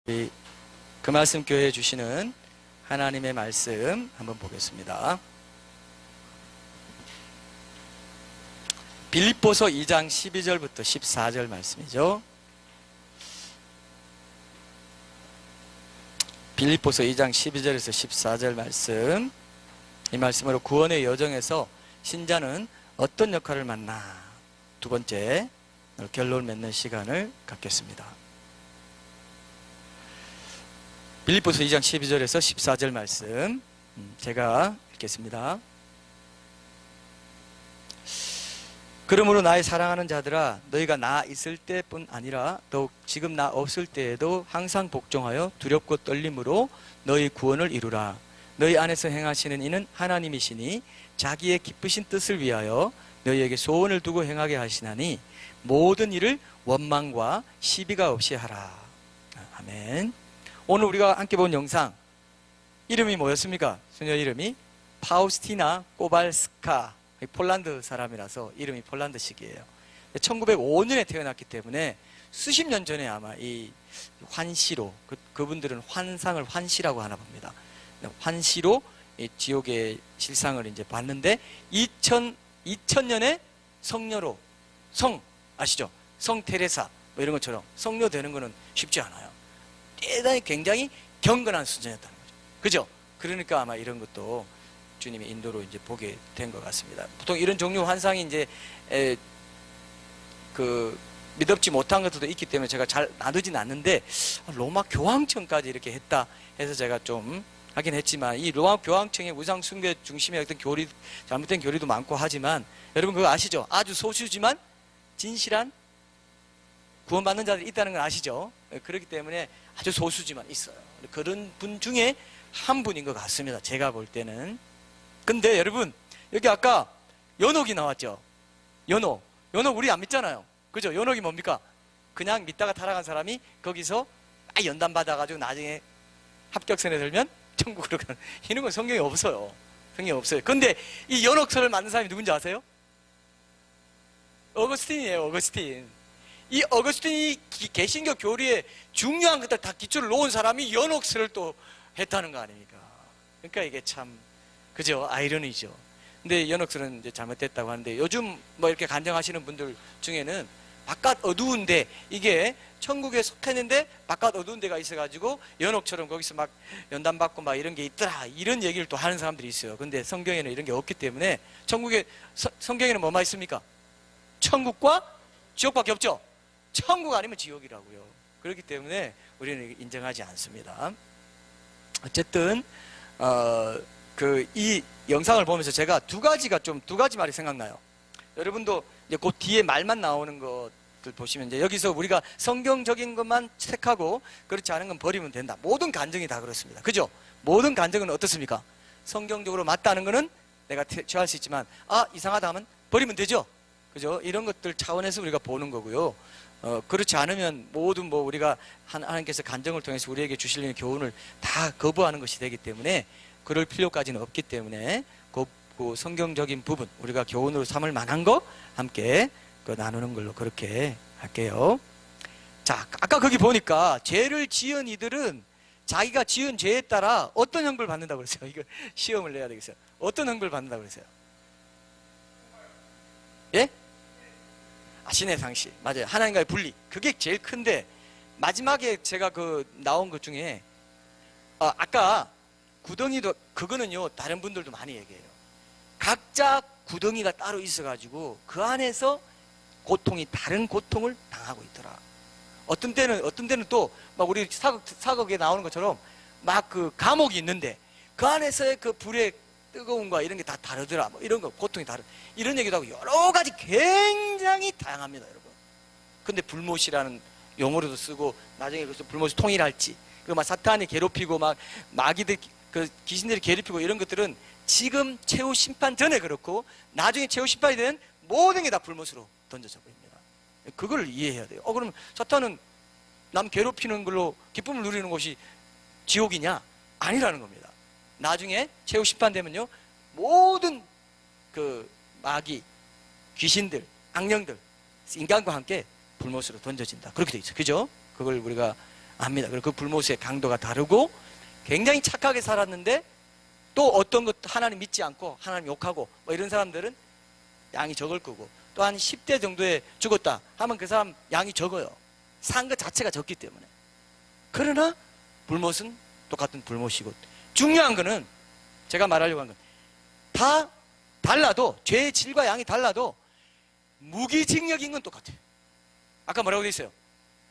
우리 그 말씀 교회에 주시는 하나님의 말씀 한번 보겠습니다. 빌립보서 2장 12절부터 14절 말씀이죠. 빌립보서 2장 12절에서 14절 말씀, 이 말씀으로 구원의 여정에서 신자는 어떤 역할을 맡나, 두 번째 결론 맺는 시간을 갖겠습니다. 빌립보서 2장 12절에서 14절 말씀, 제가 읽겠습니다. 그러므로 나의 사랑하는 자들아, 너희가 나 있을 때뿐 아니라 더욱 지금 나 없을 때에도 항상 복종하여 두렵고 떨림으로 너희 구원을 이루라. 너희 안에서 행하시는 이는 하나님이시니 자기의 기쁘신 뜻을 위하여 너희에게 소원을 두고 행하게 하시나니 모든 일을 원망과 시비가 없이 하라. 아멘. 오늘 우리가 함께 본 영상 이름이 뭐였습니까? 소녀 이름이 파우스티나 꼬발스카, 폴란드 사람이라서 이름이 폴란드식이에요. 1905년에 태어났기 때문에 수십 년 전에 아마 이 환시로, 그분들은 환상을 환시라고 하나 봅니다. 환시로 이 지옥의 실상을 이제 봤는데 2000년에 성녀로, 성 아시죠? 성 테레사 뭐 이런 것처럼 성녀 되는 거는 쉽지 않아요. 대단히 굉장히 경건한 순전이었다는 거죠. 그죠? 그러니까 아마 이런 것도 주님의 인도로 이제 보게 된 것 같습니다. 보통 이런 종류 환상이 이제 믿업지 못한 것들도 있기 때문에 제가 잘 놔두진 않는데, 로마 교황청까지 이렇게 했다 해서 제가 좀 하긴 했지만, 이 로마 교황청의 우상 숭배 중심의 어떤 교리, 잘못된 교리도 많고 하지만, 여러분 그거 아시죠? 아주 소수지만 진실한 구원받는 자들이 있다는 걸 아시죠? 그렇기 때문에 아주 소수지만 있어요. 그런 분 중에 한 분인 것 같습니다. 제가 볼 때는. 근데 여러분, 여기 아까 연옥이 나왔죠? 연옥 우리 안 믿잖아요. 그죠? 연옥이 뭡니까? 그냥 믿다가 타락한 사람이 거기서 연단 받아가지고 나중에 합격선에 들면 천국으로 가는, 이런 건 성경에 없어요. 성경에 없어요. 근데 이 연옥서를 만든 사람이 누군지 아세요? 어거스틴이에요. 어거스틴. 이 어거스틴이 개신교 교리에 중요한 것들 다 기초를 놓은 사람이 연옥서를 또 했다는 거 아닙니까? 그러니까 이게 참, 그죠? 아이러니죠. 근데 연옥서는 이제 잘못됐다고 하는데, 요즘 뭐 이렇게 간증하시는 분들 중에는 바깥 어두운데, 이게 천국에 속했는데 바깥 어두운 데가 있어가지고 연옥처럼 거기서 막 연단받고 막 이런 게 있더라, 이런 얘기를 또 하는 사람들이 있어요. 근데 성경에는 이런 게 없기 때문에, 성경에는 뭐만 있습니까? 천국과 지옥밖에 없죠? 천국 아니면 지옥이라고요. 그렇기 때문에 우리는 인정하지 않습니다. 어쨌든 이 영상을 보면서 제가 두 가지 말이 생각나요. 여러분도 이제 그 뒤에 말만 나오는 것들 보시면, 이제 여기서 우리가 성경적인 것만 택하고 그렇지 않은 건 버리면 된다. 모든 간증이 다 그렇습니다. 그죠? 모든 간증은 어떻습니까? 성경적으로 맞다는 거는 내가 취할 수 있지만, 이상하다 하면 버리면 되죠? 그죠? 이런 것들 차원에서 우리가 보는 거고요. 그렇지 않으면 모든 우리가 하나님께서 간증을 통해서 우리에게 주시려는 교훈을 다 거부하는 것이 되기 때문에, 그럴 필요까지는 없기 때문에 그 성경적인 부분, 우리가 교훈으로 삼을 만한 거 함께 나누는 걸로 그렇게 할게요. 자, 아까 거기 보니까 죄를 지은 이들은 자기가 지은 죄에 따라 어떤 형벌을 받는다고 그랬어요? 이거 시험을 내야 되겠어요. 어떤 형벌을 받는다고 그랬어요? 예? 신의 상실. 맞아요. 하나님과의 분리. 그게 제일 큰데, 마지막에 제가 나온 것 중에, 아까 구덩이도, 그거는요, 다른 분들도 많이 얘기해요. 각자 구덩이가 따로 있어가지고 그 안에서 다른 고통을 당하고 있더라. 어떤 때는 또 막 우리 사극에 나오는 것처럼 막 감옥이 있는데 그 안에서의 그 불의 뜨거움과 이런 게 다 다르더라. 뭐 이런 거, 고통이 이런 얘기도 하고 여러 가지 굉장히 다양합니다, 여러분. 근데 불못이라는 용어로도 쓰고, 나중에 그래서 불못이 통일할지, 막 사탄이 괴롭히고 막 마귀들, 귀신들이 괴롭히고 이런 것들은 지금 최후 심판 전에 그렇고, 나중에 최후 심판이 되는 모든 게 다 불못으로 던져져 버립니다. 그걸 이해해야 돼요. 그럼 사탄은 남 괴롭히는 걸로 기쁨을 누리는 곳이 지옥이냐? 아니라는 겁니다. 나중에 최후 심판 되면요, 모든 마귀, 귀신들, 악령들, 인간과 함께 불못으로 던져진다. 그렇게 돼 있어요. 그죠? 그걸 우리가 압니다. 그리고 그 불모스의 강도가 다르고 굉장히 착하게 살았는데 또 어떤 것 하나님 믿지 않고 하나님 욕하고 뭐 이런 사람들은 양이 적을 거고, 또 한 10대 정도에 죽었다 하면 그 사람 양이 적어요. 산 것 자체가 적기 때문에. 그러나 불못은 똑같은 불못이고, 중요한 거는 제가 말하려고 한 건 다 달라도, 죄의 질과 양이 달라도 무기징역인 건 똑같아요. 아까 뭐라고 돼 있어요?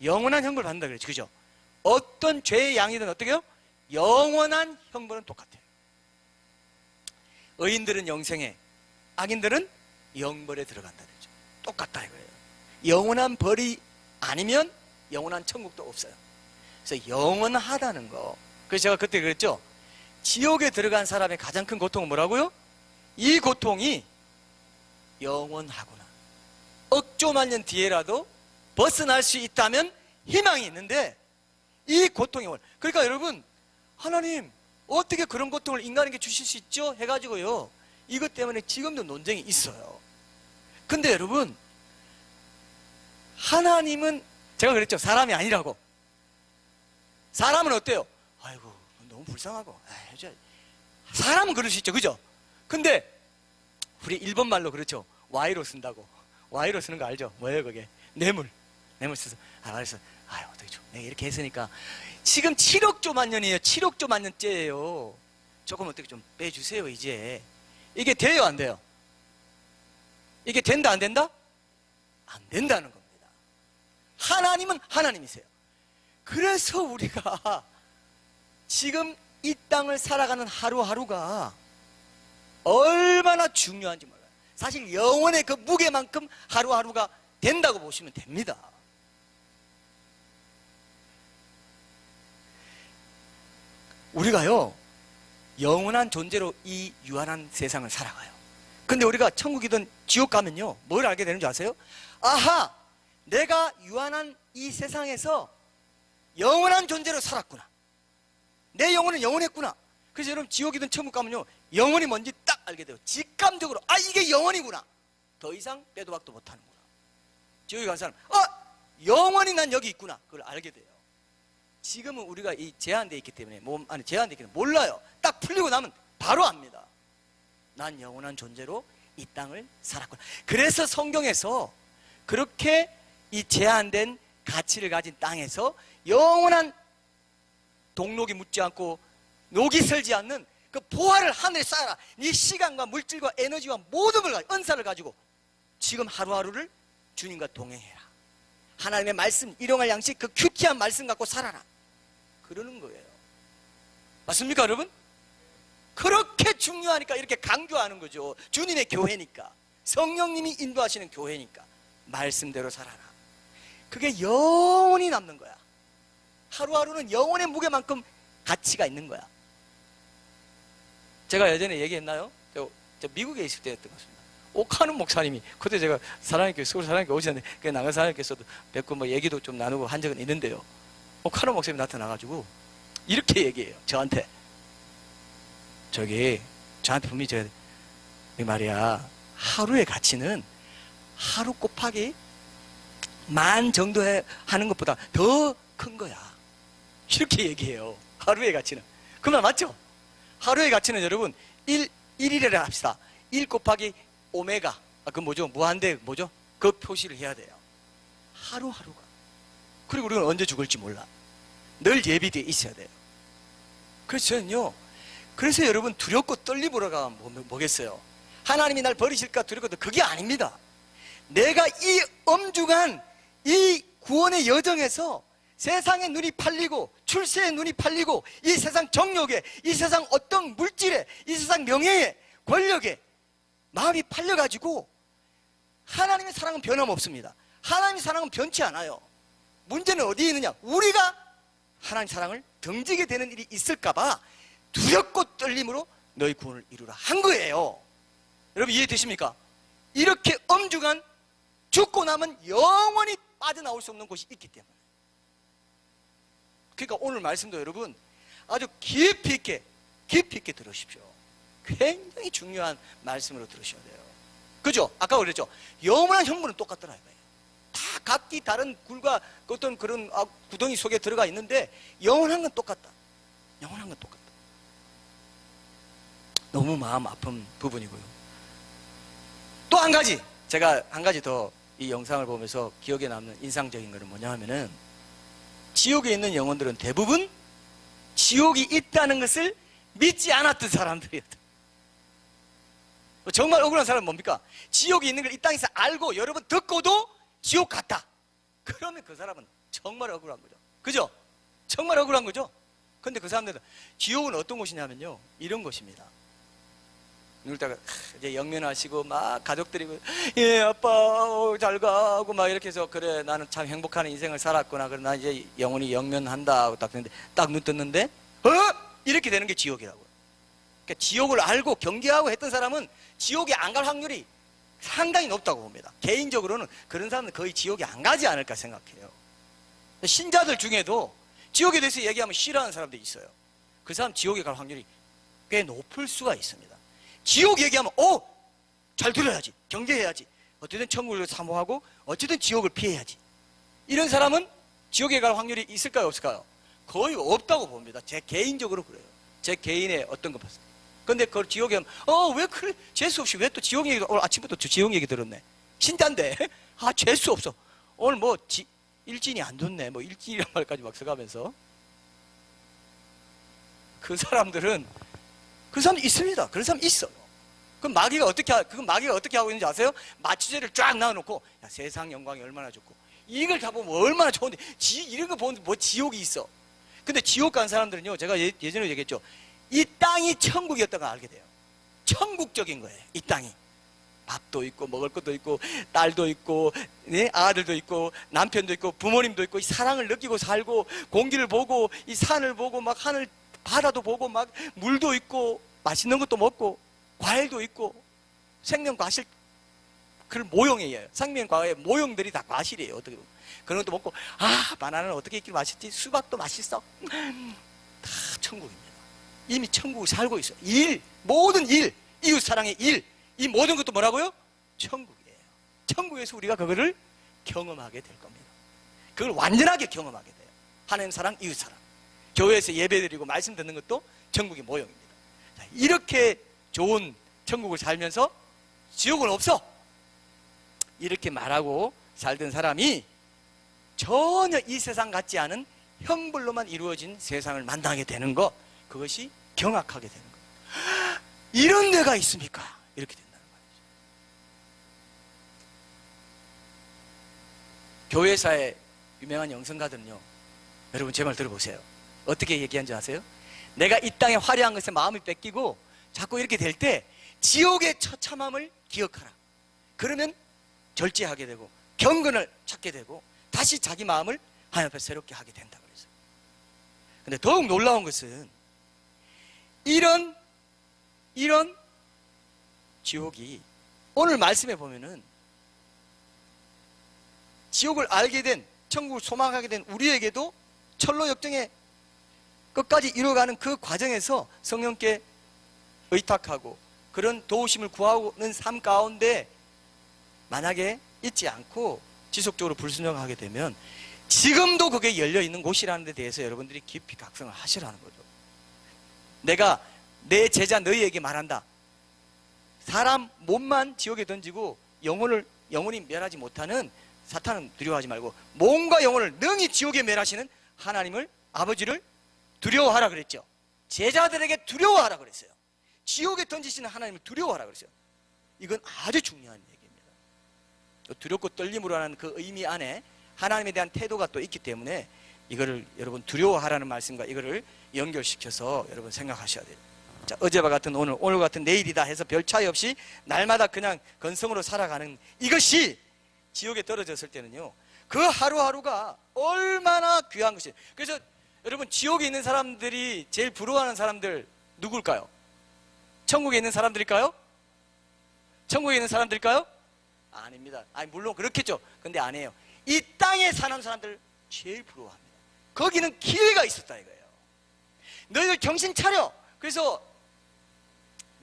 영원한 형벌을 받는다 그랬죠. 그죠? 어떤 죄의 양이든 어떻게 해요? 영원한 형벌은 똑같아요. 의인들은 영생에, 악인들은 영벌에 들어간다 그랬죠. 똑같다 이거예요. 영원한 벌이 아니면 영원한 천국도 없어요. 그래서 영원하다는 거. 그래서 제가 그때 그랬죠. 지옥에 들어간 사람의 가장 큰 고통은 뭐라고요? 이 고통이 영원하구나. 억조만 년 뒤에라도 벗어날 수 있다면 희망이 있는데, 이 고통이 그러니까 여러분, 하나님 어떻게 그런 고통을 인간에게 주실 수 있죠? 해가지고요, 이것 때문에 지금도 논쟁이 있어요. 근데 여러분, 하나님은, 제가 그랬죠, 사람이 아니라고. 사람은 어때요? 아이고 너무 불쌍하고, 사람은 그럴 수 있죠, 그죠? 근데 우리 일본 말로 그렇죠, 와이로 쓴다고. 와이로 쓰는 거 알죠? 뭐예요 그게? 뇌물 써서, 그래서 어떻게 좀 내가 이렇게 했으니까 지금 7억 조 만년이에요. 7억 조 만년째예요. 조금 어떻게 좀 빼주세요. 이제 이게 돼요 안 돼요? 이게 된다 안 된다? 안 된다는 겁니다. 하나님은 하나님이세요. 그래서 우리가 지금 이 땅을 살아가는 하루하루가 얼마나 중요한지 몰라요. 사실 영혼의 그 무게만큼 하루하루가 된다고 보시면 됩니다. 우리가요, 영원한 존재로 이 유한한 세상을 살아가요. 근데 우리가 천국이든 지옥 가면요, 뭘 알게 되는 줄 아세요? 아하, 내가 유한한 이 세상에서 영원한 존재로 살았구나. 내 영혼은 영원했구나. 그래서 여러분, 지옥이든 천국 가면요, 영혼이 뭔지 딱 알게 돼요. 직감적으로, 이게 영혼이구나. 더 이상 빼도 박도 못하는구나. 지옥에 간 사람, 영원히 난 여기 있구나. 그걸 알게 돼요. 지금은 우리가 이 제한되어 있기 때문에, 몸 안에 제한되어 있기 때문에 몰라요. 딱 풀리고 나면 바로 압니다. 난 영원한 존재로 이 땅을 살았구나. 그래서 성경에서 그렇게 이 제한된 가치를 가진 땅에서 영원한 동록이 묻지 않고 녹이 설지 않는 그 보화를 하늘에 쌓아라. 네 시간과 물질과 에너지와 모든 걸 가지고, 은사를 가지고 지금 하루하루를 주님과 동행해라. 하나님의 말씀, 일용할 양식, 그 큐티한 말씀 갖고 살아라. 그러는 거예요. 맞습니까 여러분? 그렇게 중요하니까 이렇게 강조하는 거죠. 주님의 교회니까, 성령님이 인도하시는 교회니까 말씀대로 살아라. 그게 영원히 남는 거야. 하루하루는 영혼의 무게만큼 가치가 있는 거야. 제가 예전에 얘기했나요? 저 미국에 있을 때였던 것 같습니다. 오카는 목사님이, 그때 제가 사랑의 서울 사랑의 교회 오셨는데, 그 나가 사랑님께서도 뵙고 뭐 얘기도 좀 나누고 한 적은 있는데요, 오카는 목사님이 나타나가지고 이렇게 얘기해요. 저한테 분명히 제가 이 말이야, 하루의 가치는 하루 곱하기 10,000 정도 하는 것보다 더 큰 거야. 이렇게 얘기해요. 하루의 가치는. 그 말 맞죠? 하루의 가치는 여러분 1일이라 합시다. 1 곱하기 오메가, 그 뭐죠? 무한대 뭐죠? 그 표시를 해야 돼요. 하루하루가. 그리고 우리는 언제 죽을지 몰라. 늘 예비되어 있어야 돼요. 그래서 저는요, 그래서 여러분 두렵고 떨림으로 가면 뭐겠어요? 하나님이 날 버리실까 두렵거든. 그게 아닙니다. 내가 이 엄중한 이 구원의 여정에서 세상의 눈이 팔리고, 출세의 눈이 팔리고, 이 세상 정욕에, 이 세상 어떤 물질에, 이 세상 명예에, 권력에 마음이 팔려가지고, 하나님의 사랑은 변함없습니다. 하나님의 사랑은 변치 않아요. 문제는 어디에 있느냐? 우리가 하나님의 사랑을 등지게 되는 일이 있을까봐 두렵고 떨림으로 너희 구원을 이루라 한 거예요. 여러분 이해되십니까? 이렇게 엄중한, 죽고 나면 영원히 빠져나올 수 없는 곳이 있기 때문에. 그러니까 오늘 말씀도 여러분 아주 깊이 있게 들으십시오. 굉장히 중요한 말씀으로 들으셔야 돼요. 그죠? 아까 그랬죠? 영원한 형벌은 똑같더라 이거예요. 다 각기 다른 굴과 어떤 그런 구덩이 속에 들어가 있는데 영원한 건 똑같다. 영원한 건 똑같다. 너무 마음 아픈 부분이고요. 또 한 가지, 제가 한 가지 더 이 영상을 보면서 기억에 남는 인상적인 것은 뭐냐 하면은, 지옥에 있는 영혼들은 대부분 지옥이 있다는 것을 믿지 않았던 사람들이었다. 정말 억울한 사람은 뭡니까? 지옥이 있는 걸 이 땅에서 알고 여러 번 듣고도 지옥 갔다. 그러면 그 사람은 정말 억울한 거죠. 그죠? 정말 억울한 거죠? 근데 그 사람들은 지옥은 어떤 곳이냐면요, 이런 곳입니다. 눈을 딱 이제 영면하시고 막 가족들이 예 아빠 잘 가고 막 이렇게 해서, 그래 나는 참 행복한 인생을 살았구나, 그래 나 이제 영원히 영면한다 하고 딱 듣는데, 딱 눈 떴는데 이렇게 되는 게 지옥이라고요. 그러니까 지옥을 알고 경계하고 했던 사람은 지옥에 안 갈 확률이 상당히 높다고 봅니다. 개인적으로는 그런 사람은 거의 지옥에 안 가지 않을까 생각해요. 신자들 중에도 지옥에 대해서 얘기하면 싫어하는 사람들이 있어요. 그 사람 지옥에 갈 확률이 꽤 높을 수가 있습니다. 지옥 얘기하면 잘 들어야지, 경계해야지, 어쨌든 천국을 사모하고 어쨌든 지옥을 피해야지. 이런 사람은 지옥에 갈 확률이 있을까요, 없을까요? 거의 없다고 봅니다. 제 개인적으로 그래요. 제 개인의 어떤 거 봤어요. 근데 그걸 지옥에 하면 왜 그래, 재수 없이 왜 또 지옥 얘기, 오늘 아침부터 지옥 얘기 들었네. 신자인데 재수 없어, 오늘 뭐 일진이 안 좋네, 뭐 일진이란 말까지 막 써가면서. 그 사람들은 있습니다. 그런 사람 있어요. 그럼 마귀가 어떻게 하고 있는지 아세요? 마취제를 쫙 놔놓고, 야, 세상 영광이 얼마나 좋고, 이걸 다 보면 얼마나 좋은데, 이런 거 보는데 뭐 지옥이 있어. 근데 지옥 간 사람들은요, 제가 예전에 얘기했죠. 이 땅이 천국이었다는 걸 알게 돼요. 천국적인 거예요, 이 땅이. 밥도 있고, 먹을 것도 있고, 딸도 있고, 네? 아들도 있고, 남편도 있고, 부모님도 있고, 이 사랑을 느끼고 살고, 공기를 보고, 이 산을 보고, 막 하늘, 바다도 보고, 막 물도 있고, 맛있는 것도 먹고, 과일도 있고, 생명 과실, 그걸 모형이에요. 생명과의 모형들이 다 과실이에요. 어떻게 보면. 그런 것도 먹고, 바나나는 어떻게 이렇게 맛있지? 수박도 맛있어. 다 천국입니다. 이미 천국을 살고 있어요. 모든 일, 이웃 사랑의 일, 이 모든 것도 뭐라고요? 천국이에요. 천국에서 우리가 그거를 경험하게 될 겁니다. 그걸 완전하게 경험하게 돼요. 하나님 사랑, 이웃 사랑. 교회에서 예배드리고 말씀 듣는 것도 천국의 모형입니다. 자, 이렇게 좋은 천국을 살면서 지옥은 없어, 이렇게 말하고 살던 사람이 전혀 이 세상 같지 않은 형벌로만 이루어진 세상을 만나게 되는 것, 그것이 경악하게 되는 것. 이런 데가 있습니까? 이렇게 된다는 말이죠. 교회사의 유명한 영성가들은요, 여러분 제 말 들어보세요. 어떻게 얘기한지 아세요? 내가 이 땅에 화려한 것에 마음이 뺏기고 자꾸 이렇게 될 때 지옥의 처참함을 기억하라. 그러면 절제하게 되고 경건을 찾게 되고 다시 자기 마음을 하나님 앞에 새롭게 하게 된다 그랬어요. 근데 더욱 놀라운 것은 이런 지옥이 오늘 말씀에 보면은 지옥을 알게 된, 천국을 소망하게 된 우리에게도 철로 역정의 끝까지 이루어가는 그 과정에서 성령께 의탁하고 그런 도우심을 구하는 삶 가운데 만약에 있지 않고 지속적으로 불순종하게 되면 지금도 그게 열려있는 곳이라는 데 대해서 여러분들이 깊이 각성을 하시라는 거죠. 내가 내 제자 너희에게 말한다. 사람 몸만 지옥에 던지고 영혼이 멸하지 못하는 사탄은 두려워하지 말고 몸과 영혼을 능히 지옥에 멸하시는 하나님을, 아버지를 두려워하라 그랬죠. 제자들에게 두려워하라 그랬어요. 지옥에 던지시는 하나님을 두려워하라 그랬어요. 이건 아주 중요한 얘기입니다. 두렵고 떨림으로 하는 그 의미 안에 하나님에 대한 태도가 또 있기 때문에 이거를 여러분 두려워하라는 말씀과 이거를 연결시켜서 여러분 생각하셔야 돼요. 자, 어제와 같은 오늘 같은 내일이다 해서 별 차이 없이 날마다 그냥 건성으로 살아가는 이것이 지옥에 떨어졌을 때는요, 그 하루하루가 얼마나 귀한 것이에요. 그래서 여러분 지옥에 있는 사람들이 제일 부러워하는 사람들 누굴까요? 천국에 있는 사람들일까요? 천국에 있는 사람들일까요? 아닙니다. 물론 그렇겠죠. 근데 아니에요. 이 땅에 사는 사람들 제일 부러워합니다. 거기는 기회가 있었다 이거예요. 너희들 정신 차려. 그래서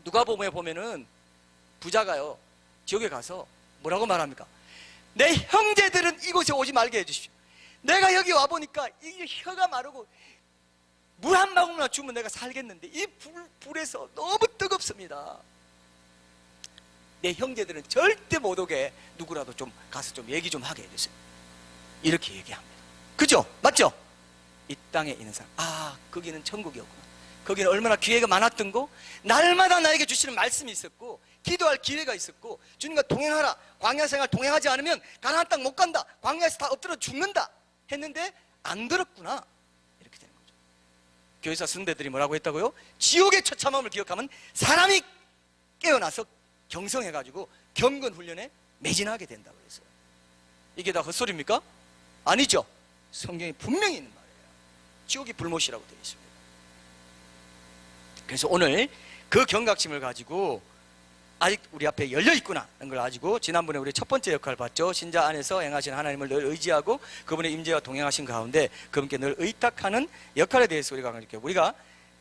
누가복음에 보면은 부자가요 지옥에 가서 뭐라고 말합니까? 내 형제들은 이곳에 오지 말게 해주십시오. 내가 여기 와보니까 이 혀가 마르고 물 한 방울만 주면 내가 살겠는데 이 불에서 너무 뜨겁습니다. 내 형제들은 절대 못 오게 누구라도 좀 가서 좀 얘기 좀 하게 해주세요. 이렇게 얘기합니다. 그죠? 맞죠? 이 땅에 있는 사람, 아, 거기는 천국이었구나. 거기는 얼마나 기회가 많았던 거, 날마다 나에게 주시는 말씀이 있었고, 기도할 기회가 있었고, 주님과 동행하라. 광야 생활 동행하지 않으면 가나안 땅 못 간다. 광야에서 다 엎드려 죽는다 했는데 안 들었구나. 이렇게 되는 거죠. 교회사 선배들이 뭐라고 했다고요? 지옥의 처참함을 기억하면 사람이 깨어나서 경성해가지고 경건 훈련에 매진하게 된다고 그랬어요. 이게 다 헛소리입니까? 아니죠. 성경에 분명히 있는 말이에요. 지옥이 불못이라고 되어 있습니다. 그래서 오늘 그 경각심을 가지고 아직 우리 앞에 열려있구나 하는 걸 가지고, 지난번에 우리 첫 번째 역할을 봤죠. 신자 안에서 행하신 하나님을 늘 의지하고 그분의 임재와 동행하신 가운데 그분께 늘 의탁하는 역할에 대해서 우리가 이렇게, 우리가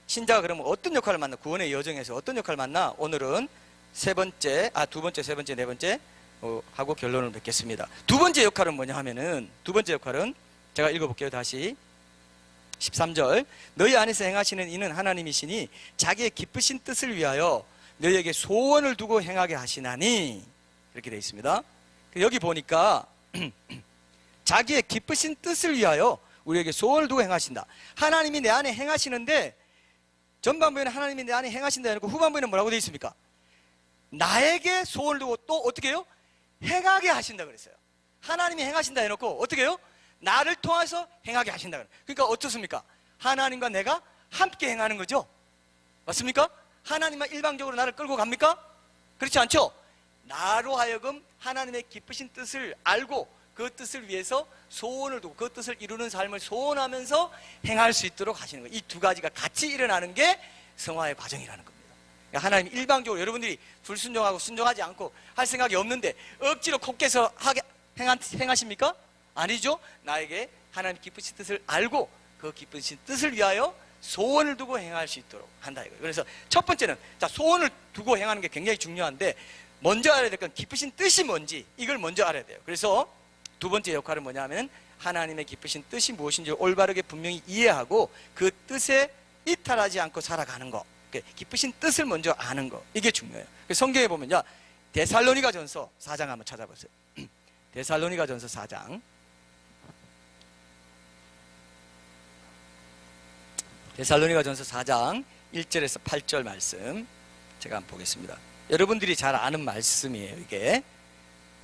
신자가 그러면 어떤 역할을 맡나, 구원의 여정에서 어떤 역할을 맡나, 오늘은 두 번째, 세 번째, 네 번째 하고 결론을 맺겠습니다. 두 번째 역할은 뭐냐 하면은, 두 번째 역할은 제가 읽어볼게요. 다시 13절, 너희 안에서 행하시는 이는 하나님이시니 자기의 기쁘신 뜻을 위하여 너희에게 소원을 두고 행하게 하시나니, 이렇게 되어 있습니다. 여기 보니까 자기의 기쁘신 뜻을 위하여 우리에게 소원을 두고 행하신다. 하나님이 내 안에 행하시는데, 전반부에는 하나님이 내 안에 행하신다 해놓고 후반부에는 뭐라고 되어 있습니까? 나에게 소원을 두고 또 어떻게 해요? 행하게 하신다 그랬어요. 하나님이 행하신다 해놓고 어떻게 해요? 나를 통해서 행하게 하신다. 그러니까 어떻습니까? 하나님과 내가 함께 행하는 거죠. 맞습니까? 하나님만 일방적으로 나를 끌고 갑니까? 그렇지 않죠? 나로 하여금 하나님의 기쁘신 뜻을 알고 그 뜻을 위해서 소원을 두고 그 뜻을 이루는 삶을 소원하면서 행할 수 있도록 하시는 거예요. 이 두 가지가 같이 일어나는 게 성화의 과정이라는 겁니다. 그러니까 하나님 일방적으로 여러분들이 불순종하고 순종하지 않고 할 생각이 없는데 억지로 콧께서 행하십니까? 아니죠. 나에게 하나님 기쁘신 뜻을 알고 그 기쁘신 뜻을 위하여 소원을 두고 행할 수 있도록 한다 이거예요. 그래서 첫 번째는, 자, 소원을 두고 행하는 게 굉장히 중요한데, 먼저 알아야 될 건 기쁘신 뜻이 뭔지, 이걸 먼저 알아야 돼요. 그래서 두 번째 역할은 뭐냐면 하나님의 기쁘신 뜻이 무엇인지 올바르게 분명히 이해하고 그 뜻에 이탈하지 않고 살아가는 거, 기쁘신 뜻을 먼저 아는 거, 이게 중요해요. 성경에 보면요, 데살로니가전서 4장 한번 찾아보세요. 데살로니가전서 4장, 데살로니가전서 4장 1절에서 8절 말씀 제가 한번 보겠습니다. 여러분들이 잘 아는 말씀이에요. 이게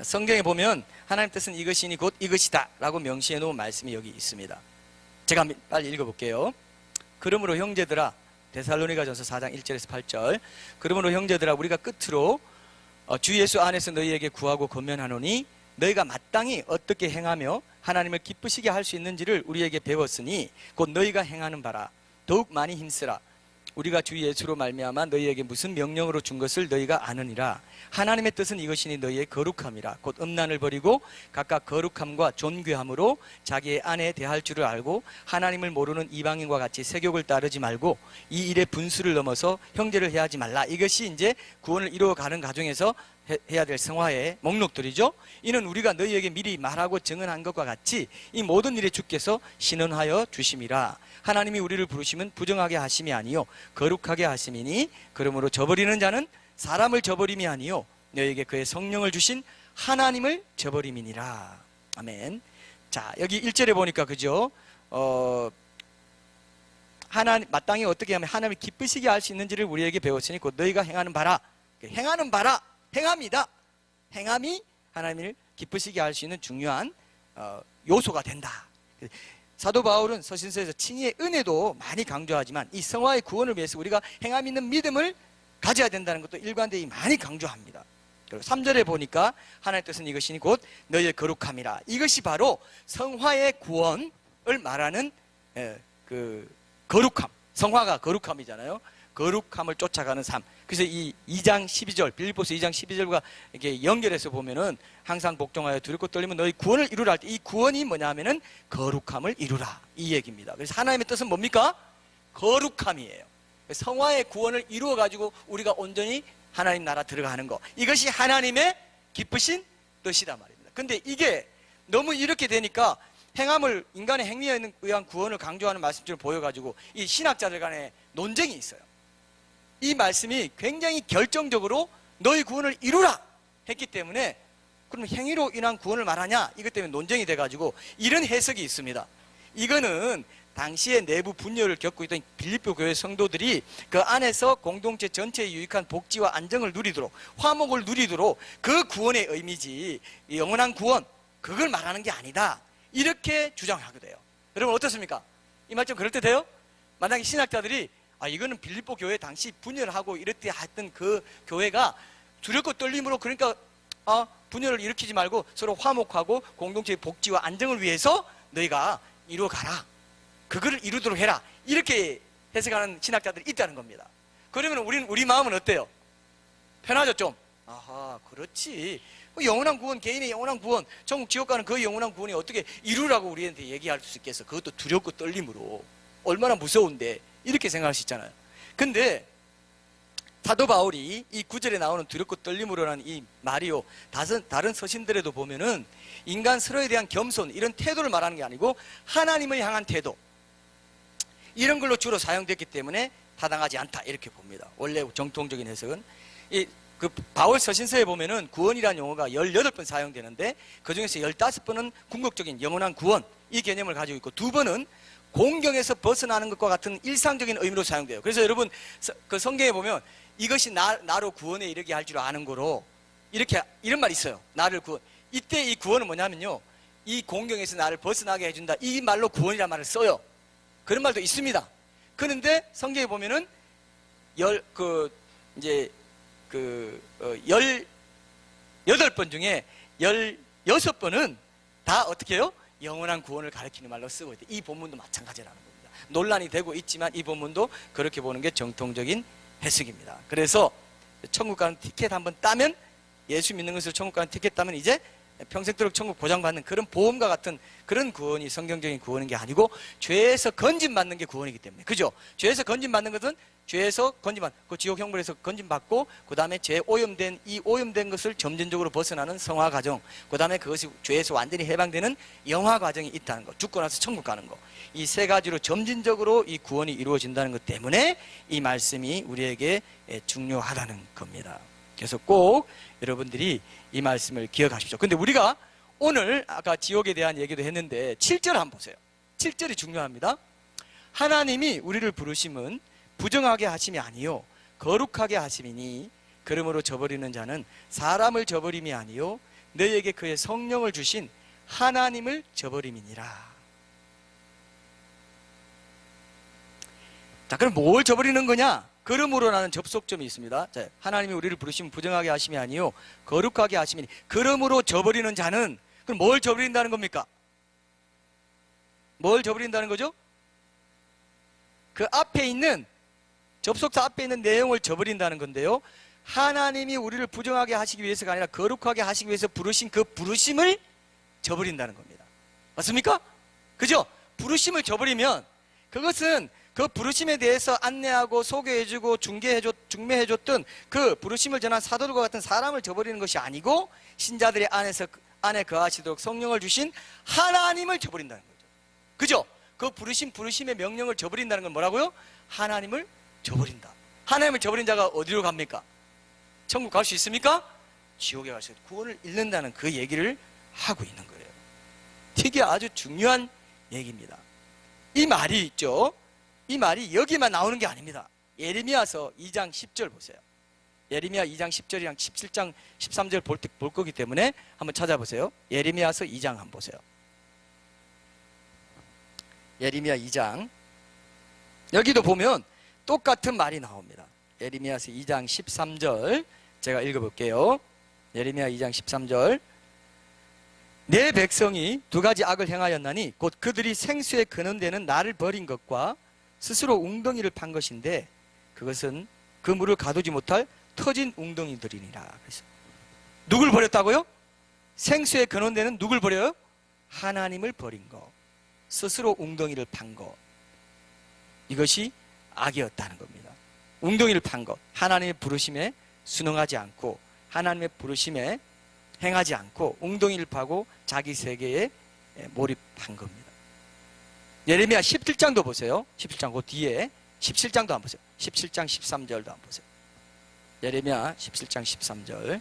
성경에 보면 하나님 뜻은 이것이니 곧 이것이다 라고 명시해 놓은 말씀이 여기 있습니다. 제가 빨리 읽어볼게요. 그러므로 형제들아, 데살로니가전서 4장 1절에서 8절, 그러므로 형제들아, 우리가 끝으로 주 예수 안에서 너희에게 구하고 권면하노니 너희가 마땅히 어떻게 행하며 하나님을 기쁘시게 할 수 있는지를 우리에게 배웠으니 곧 너희가 행하는 바라. 더욱 많이 힘쓰라. 우리가 주 예수로 말미암아 너희에게 무슨 명령으로 준 것을 너희가 아느니라. 하나님의 뜻은 이것이니 너희의 거룩함이라. 곧 음란을 버리고 각각 거룩함과 존귀함으로 자기의 아내에 대할 줄을 알고 하나님을 모르는 이방인과 같이 세욕을 따르지 말고 이 일의 분수를 넘어서 형제를 해하지 말라. 이것이 이제 구원을 이루어가는 과정에서 해야 될 성화의 목록들이죠. 이는 우리가 너희에게 미리 말하고 증언한 것과 같이 이 모든 일에 주께서 신원하여 주심이라. 하나님이 우리를 부르시면 부정하게 하심이 아니요 거룩하게 하심이니, 그러므로 저버리는 자는 사람을 저버림이 아니요 너희에게 그의 성령을 주신 하나님을 저버림이니라. 아멘. 자, 여기 1절에 보니까 그죠? 하나님 마땅히 어떻게 하면 하나님을 기쁘시게 할 수 있는지를 우리에게 배웠으니 곧 너희가 행하는 바라. 행하는 바라, 행함이다. 행함이 하나님을 기쁘시게 할 수 있는 중요한 요소가 된다. 사도 바울은 서신서에서 칭의의 은혜도 많이 강조하지만 이 성화의 구원을 위해서 우리가 행함 있는 믿음을 가져야 된다는 것도 일관되게 많이 강조합니다. 그리고 3절에 보니까 하나님의 뜻은 이것이니 곧 너희의 거룩함이라. 이것이 바로 성화의 구원을 말하는 그 거룩함, 성화가 거룩함이잖아요. 거룩함을 쫓아가는 삶. 그래서 이 2장 12절, 빌립보서 2장 12절과 이렇게 연결해서 보면은 항상 복종하여 두렵고 떨리면 너희 구원을 이루라 할 때 이 구원이 뭐냐 하면은 거룩함을 이루라, 이 얘기입니다. 그래서 하나님의 뜻은 뭡니까? 거룩함이에요. 성화의 구원을 이루어 가지고 우리가 온전히 하나님 나라 들어가는 거, 이것이 하나님의 기쁘신 뜻이다 말입니다. 근데 이게 너무 이렇게 되니까 행함을 인간의 행위에 의한 구원을 강조하는 말씀처럼 보여가지고 이 신학자들 간에 논쟁이 있어요. 이 말씀이 굉장히 결정적으로 너희 구원을 이루라 했기 때문에 그럼 행위로 인한 구원을 말하냐? 이것 때문에 논쟁이 돼가지고 이런 해석이 있습니다. 이거는 당시에 내부 분열을 겪고 있던 빌립보 교회 성도들이 그 안에서 공동체 전체에 유익한 복지와 안정을 누리도록, 화목을 누리도록 그 구원의 의미지 영원한 구원, 그걸 말하는 게 아니다, 이렇게 주장하게 돼요. 여러분 어떻습니까? 이 말 좀 그럴듯해요? 만약에 신학자들이 이거는 빌립보 교회 당시 분열하고 이럴 때 했던 그 교회가 두렵고 떨림으로, 그러니까 분열을 일으키지 말고 서로 화목하고 공동체의 복지와 안정을 위해서 너희가 이루어가라, 그거를 이루도록 해라, 이렇게 해석하는 신학자들이 있다는 겁니다. 그러면 우리 마음은 어때요? 편하죠 좀? 아하, 그렇지. 영원한 구원, 개인의 영원한 구원, 천국 지옥 가는 그 영원한 구원이 어떻게 이루라고 우리한테 얘기할 수 있겠어? 그것도 두렵고 떨림으로. 얼마나 무서운데, 이렇게 생각할 수 있잖아요. 근데 사도 바울이 이 9절에 나오는 두렵고 떨림으로라는 이 말이요, 다른 서신들에도 보면은 인간 서로에 대한 겸손, 이런 태도를 말하는 게 아니고 하나님을 향한 태도, 이런 걸로 주로 사용됐기 때문에 타당하지 않다, 이렇게 봅니다. 원래 정통적인 해석은 그 바울 서신서에 보면은 구원이라는 용어가 18번 사용되는데 그 중에서 15번은 궁극적인 영원한 구원, 이 개념을 가지고 있고 2번은 공경에서 벗어나는 것과 같은 일상적인 의미로 사용돼요. 그래서 여러분 그 성경에 보면 이것이 나로 구원에 이르게 할 줄 아는 거로 이런 말이 있어요. 나를 구원. 이때 이 구원은 뭐냐면요, 이 공경에서 나를 벗어나게 해준다, 이 말로 구원이라는 말을 써요. 그런 말도 있습니다. 그런데 성경에 보면은 18번 중에 16번은 다 어떻게 해요? 영원한 구원을 가리키는 말로 쓰고 있다. 이 본문도 마찬가지라는 겁니다. 논란이 되고 있지만 이 본문도 그렇게 보는 게 정통적인 해석입니다. 그래서 천국 가는 티켓 한번 따면, 예수 믿는 것으로 천국 가는 티켓 따면 이제 평생도록 천국 보장받는 그런 보험과 같은 그런 구원이 성경적인 구원인 게 아니고 죄에서 건진받는 게 구원이기 때문에, 그죠? 죄에서 건진받는 것은 죄에서 건진받는, 그 지옥 형벌에서 건진받고 그 다음에 죄 오염된, 이 오염된 것을 점진적으로 벗어나는 성화 과정, 그 다음에 그것이 죄에서 완전히 해방되는 영화 과정이 있다는 거, 죽고 나서 천국 가는 거, 이 세 가지로 점진적으로 이 구원이 이루어진다는 것 때문에 이 말씀이 우리에게 중요하다는 겁니다. 그래서 꼭 여러분들이 이 말씀을 기억하십시오. 근데 우리가 오늘 아까 지옥에 대한 얘기도 했는데 7절 한번 보세요. 7절이 중요합니다. 하나님이 우리를 부르심은 부정하게 하심이 아니요 거룩하게 하심이니 그러므로 저버리는 자는 사람을 저버림이 아니요 너희에게 그의 성령을 주신 하나님을 저버림이니라. 자, 그럼 뭘 저버리는 거냐? 그러므로라는 접속점이 있습니다. 자, 하나님이 우리를 부르시면 부정하게 하심이 아니요 거룩하게 하심이니 그러므로 저버리는 자는, 그럼 뭘 저버린다는 겁니까? 뭘 저버린다는 거죠? 그 앞에 있는, 접속사 앞에 있는 내용을 저버린다는 건데요, 하나님이 우리를 부정하게 하시기 위해서가 아니라 거룩하게 하시기 위해서 부르신 그 부르심을 저버린다는 겁니다. 맞습니까? 그죠? 부르심을 저버리면 그것은 그 부르심에 대해서 안내하고 소개해주고 중매해줬던 그 부르심을 전한 사도들과 같은 사람을 저버리는 것이 아니고 신자들의 안에 거하시도록 성령을 주신 하나님을 저버린다는 거죠. 그죠? 그 부르심의 명령을 저버린다는 건 뭐라고요? 하나님을 저버린다. 하나님을 저버린 자가 어디로 갑니까? 천국 갈 수 있습니까? 지옥에 갈 수 있어요. 구원을 잃는다는 그 얘기를 하고 있는 거예요. 되게 아주 중요한 얘기입니다. 이 말이 있죠. 이 말이 여기만 나오는 게 아닙니다. 예레미야서 2장 10절 보세요. 예레미야 2장 10절이랑 17장 13절 볼 거기 때문에 한번 찾아보세요. 예레미야서 2장 한번 보세요. 예레미야 2장, 여기도 보면 똑같은 말이 나옵니다. 예레미야서 2장 13절 제가 읽어볼게요. 예레미야 2장 13절, 내 백성이 두 가지 악을 행하였나니 곧 그들이 생수에 근원되는 나를 버린 것과 스스로 웅덩이를 판 것인데 그것은 그 물을 가두지 못할 터진 웅덩이들이니라. 그래서 누굴 버렸다고요? 생수에 근원되는 누굴 버려요? 하나님을 버린 것, 스스로 웅덩이를 판 것, 이것이 악이었다는 겁니다. 웅덩이를 판 것, 하나님의 부르심에 순응하지 않고 하나님의 부르심에 행하지 않고 웅덩이를 파고 자기 세계에 몰입한 겁니다. 예레미야 17장도 보세요. 17장 그 뒤에 17장도 한번 보세요. 17장 13절도 한번 보세요. 예레미야 17장 13절.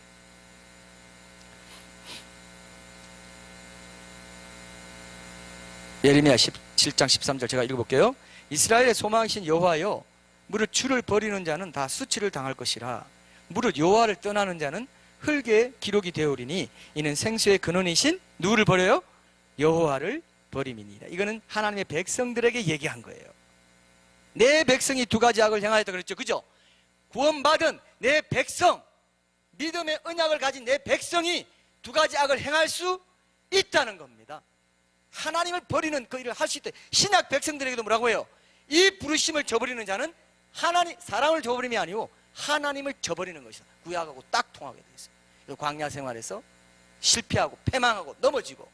예레미야 17장 13절 제가 읽어볼게요. 이스라엘의 소망이신 여호와여, 무릇 주를 버리는 자는 다 수치를 당할 것이라. 무릇 여호와를 떠나는 자는 흙에 기록이 되오리니 이는 생수의 근원이신 누구를 버려요? 여호와를 버림이니라. 이거는 하나님의 백성들에게 얘기한 거예요. 내 백성이 두 가지 악을 행하였다 그랬죠. 그죠? 구원받은 내 백성, 믿음의 언약을 가진 내 백성이 두 가지 악을 행할 수 있다는 겁니다. 하나님을 버리는 그 일을 할 수 있다. 신약 백성들에게도 뭐라고 해요? 이 부르심을 저버리는 자는 하나님, 사람을 저버림이 아니고 하나님을 저버리는 것이다. 구약하고 딱 통하게 돼 있어요. 광야 생활에서 실패하고 패망하고 넘어지고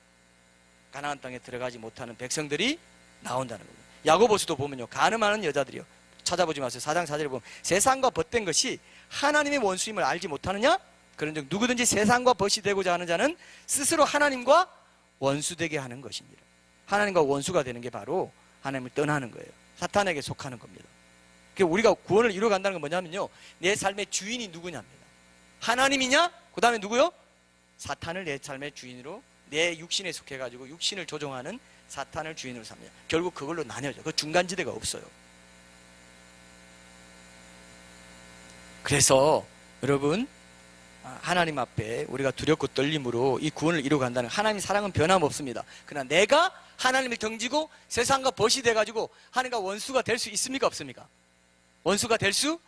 가나안 땅에 들어가지 못하는 백성들이 나온다는 겁니다. 야고보서도 보면요, 간음하는 여자들이요, 찾아보지 마세요. 4장 4절에 보면 세상과 벗된 것이 하나님의 원수임을 알지 못하느냐? 그런즉 누구든지 세상과 벗이 되고자 하는 자는 스스로 하나님과 원수되게 하는 것입니다. 하나님과 원수가 되는 게 바로 하나님을 떠나는 거예요. 사탄에게 속하는 겁니다. 우리가 구원을 이루어간다는 건 뭐냐면요, 내 삶의 주인이 누구냐입니다. 하나님이냐? 그 다음에 누구요? 사탄을 내 삶의 주인으로, 내 육신에 속해가지고 육신을 조종하는 사탄을 주인으로 삼냐. 결국 그걸로 나뉘어져. 그 중간지대가 없어요. 그래서 여러분, 하나님 앞에 우리가 두렵고 떨림으로 이 구원을 이루어간다는, 하나님의 사랑은 변함없습니다. 그러나 내가 하나님을 등지고 세상과 벗이 돼가지고 하나님과 원수가 될 수 있습니까? 없습니까? 원수가 될 수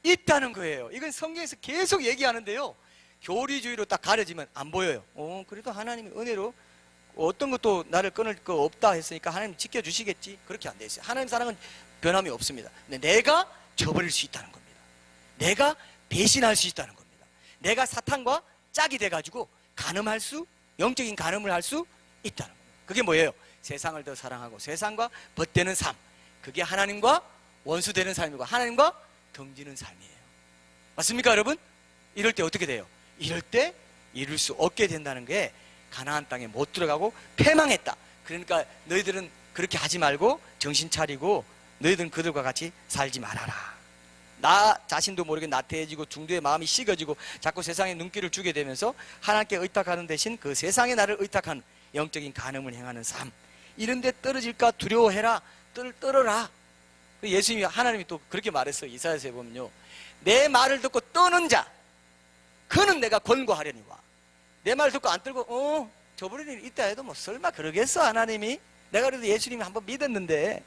있다는 거예요. 이건 성경에서 계속 얘기하는데요, 교리주의로 딱 가려지면 안 보여요. 그래도 하나님이 은혜로 어떤 것도 나를 끊을 거 없다 했으니까 하나님 지켜주시겠지. 그렇게 안 돼 있어요. 하나님 사랑은 변함이 없습니다. 근데 내가 저버릴 수 있다는 겁니다. 내가 배신할 수 있다는 겁니다. 내가 사탄과 짝이 돼가지고 간음할 수, 영적인 간음을 할 수 있다는 겁니다. 그게 뭐예요? 세상을 더 사랑하고 세상과 벗되는 삶, 그게 하나님과 원수되는 삶이고 하나님과 등지는 삶이에요. 맞습니까 여러분? 이럴 때 어떻게 돼요? 이럴 때 이룰 수 없게 된다는 게, 가나안 땅에 못 들어가고 패망했다. 그러니까 너희들은 그렇게 하지 말고 정신 차리고 너희들은 그들과 같이 살지 말아라. 나 자신도 모르게 나태해지고 중도의 마음이 식어지고 자꾸 세상에 눈길을 주게 되면서 하나님께 의탁하는 대신 그 세상에 나를 의탁한 영적인 간음을 행하는 삶, 이런 데 떨어질까 두려워해라. 떨어라. 예수님이, 하나님이 또 그렇게 말했어요. 이사야서에 보면요, 내 말을 듣고 떠는 자 그는 내가 권고하려니와. 내 말을 듣고 안 떨고 저버리는 일 있다 해도 뭐 설마 그러겠어 하나님이? 내가 그래도 예수님이 한번 믿었는데,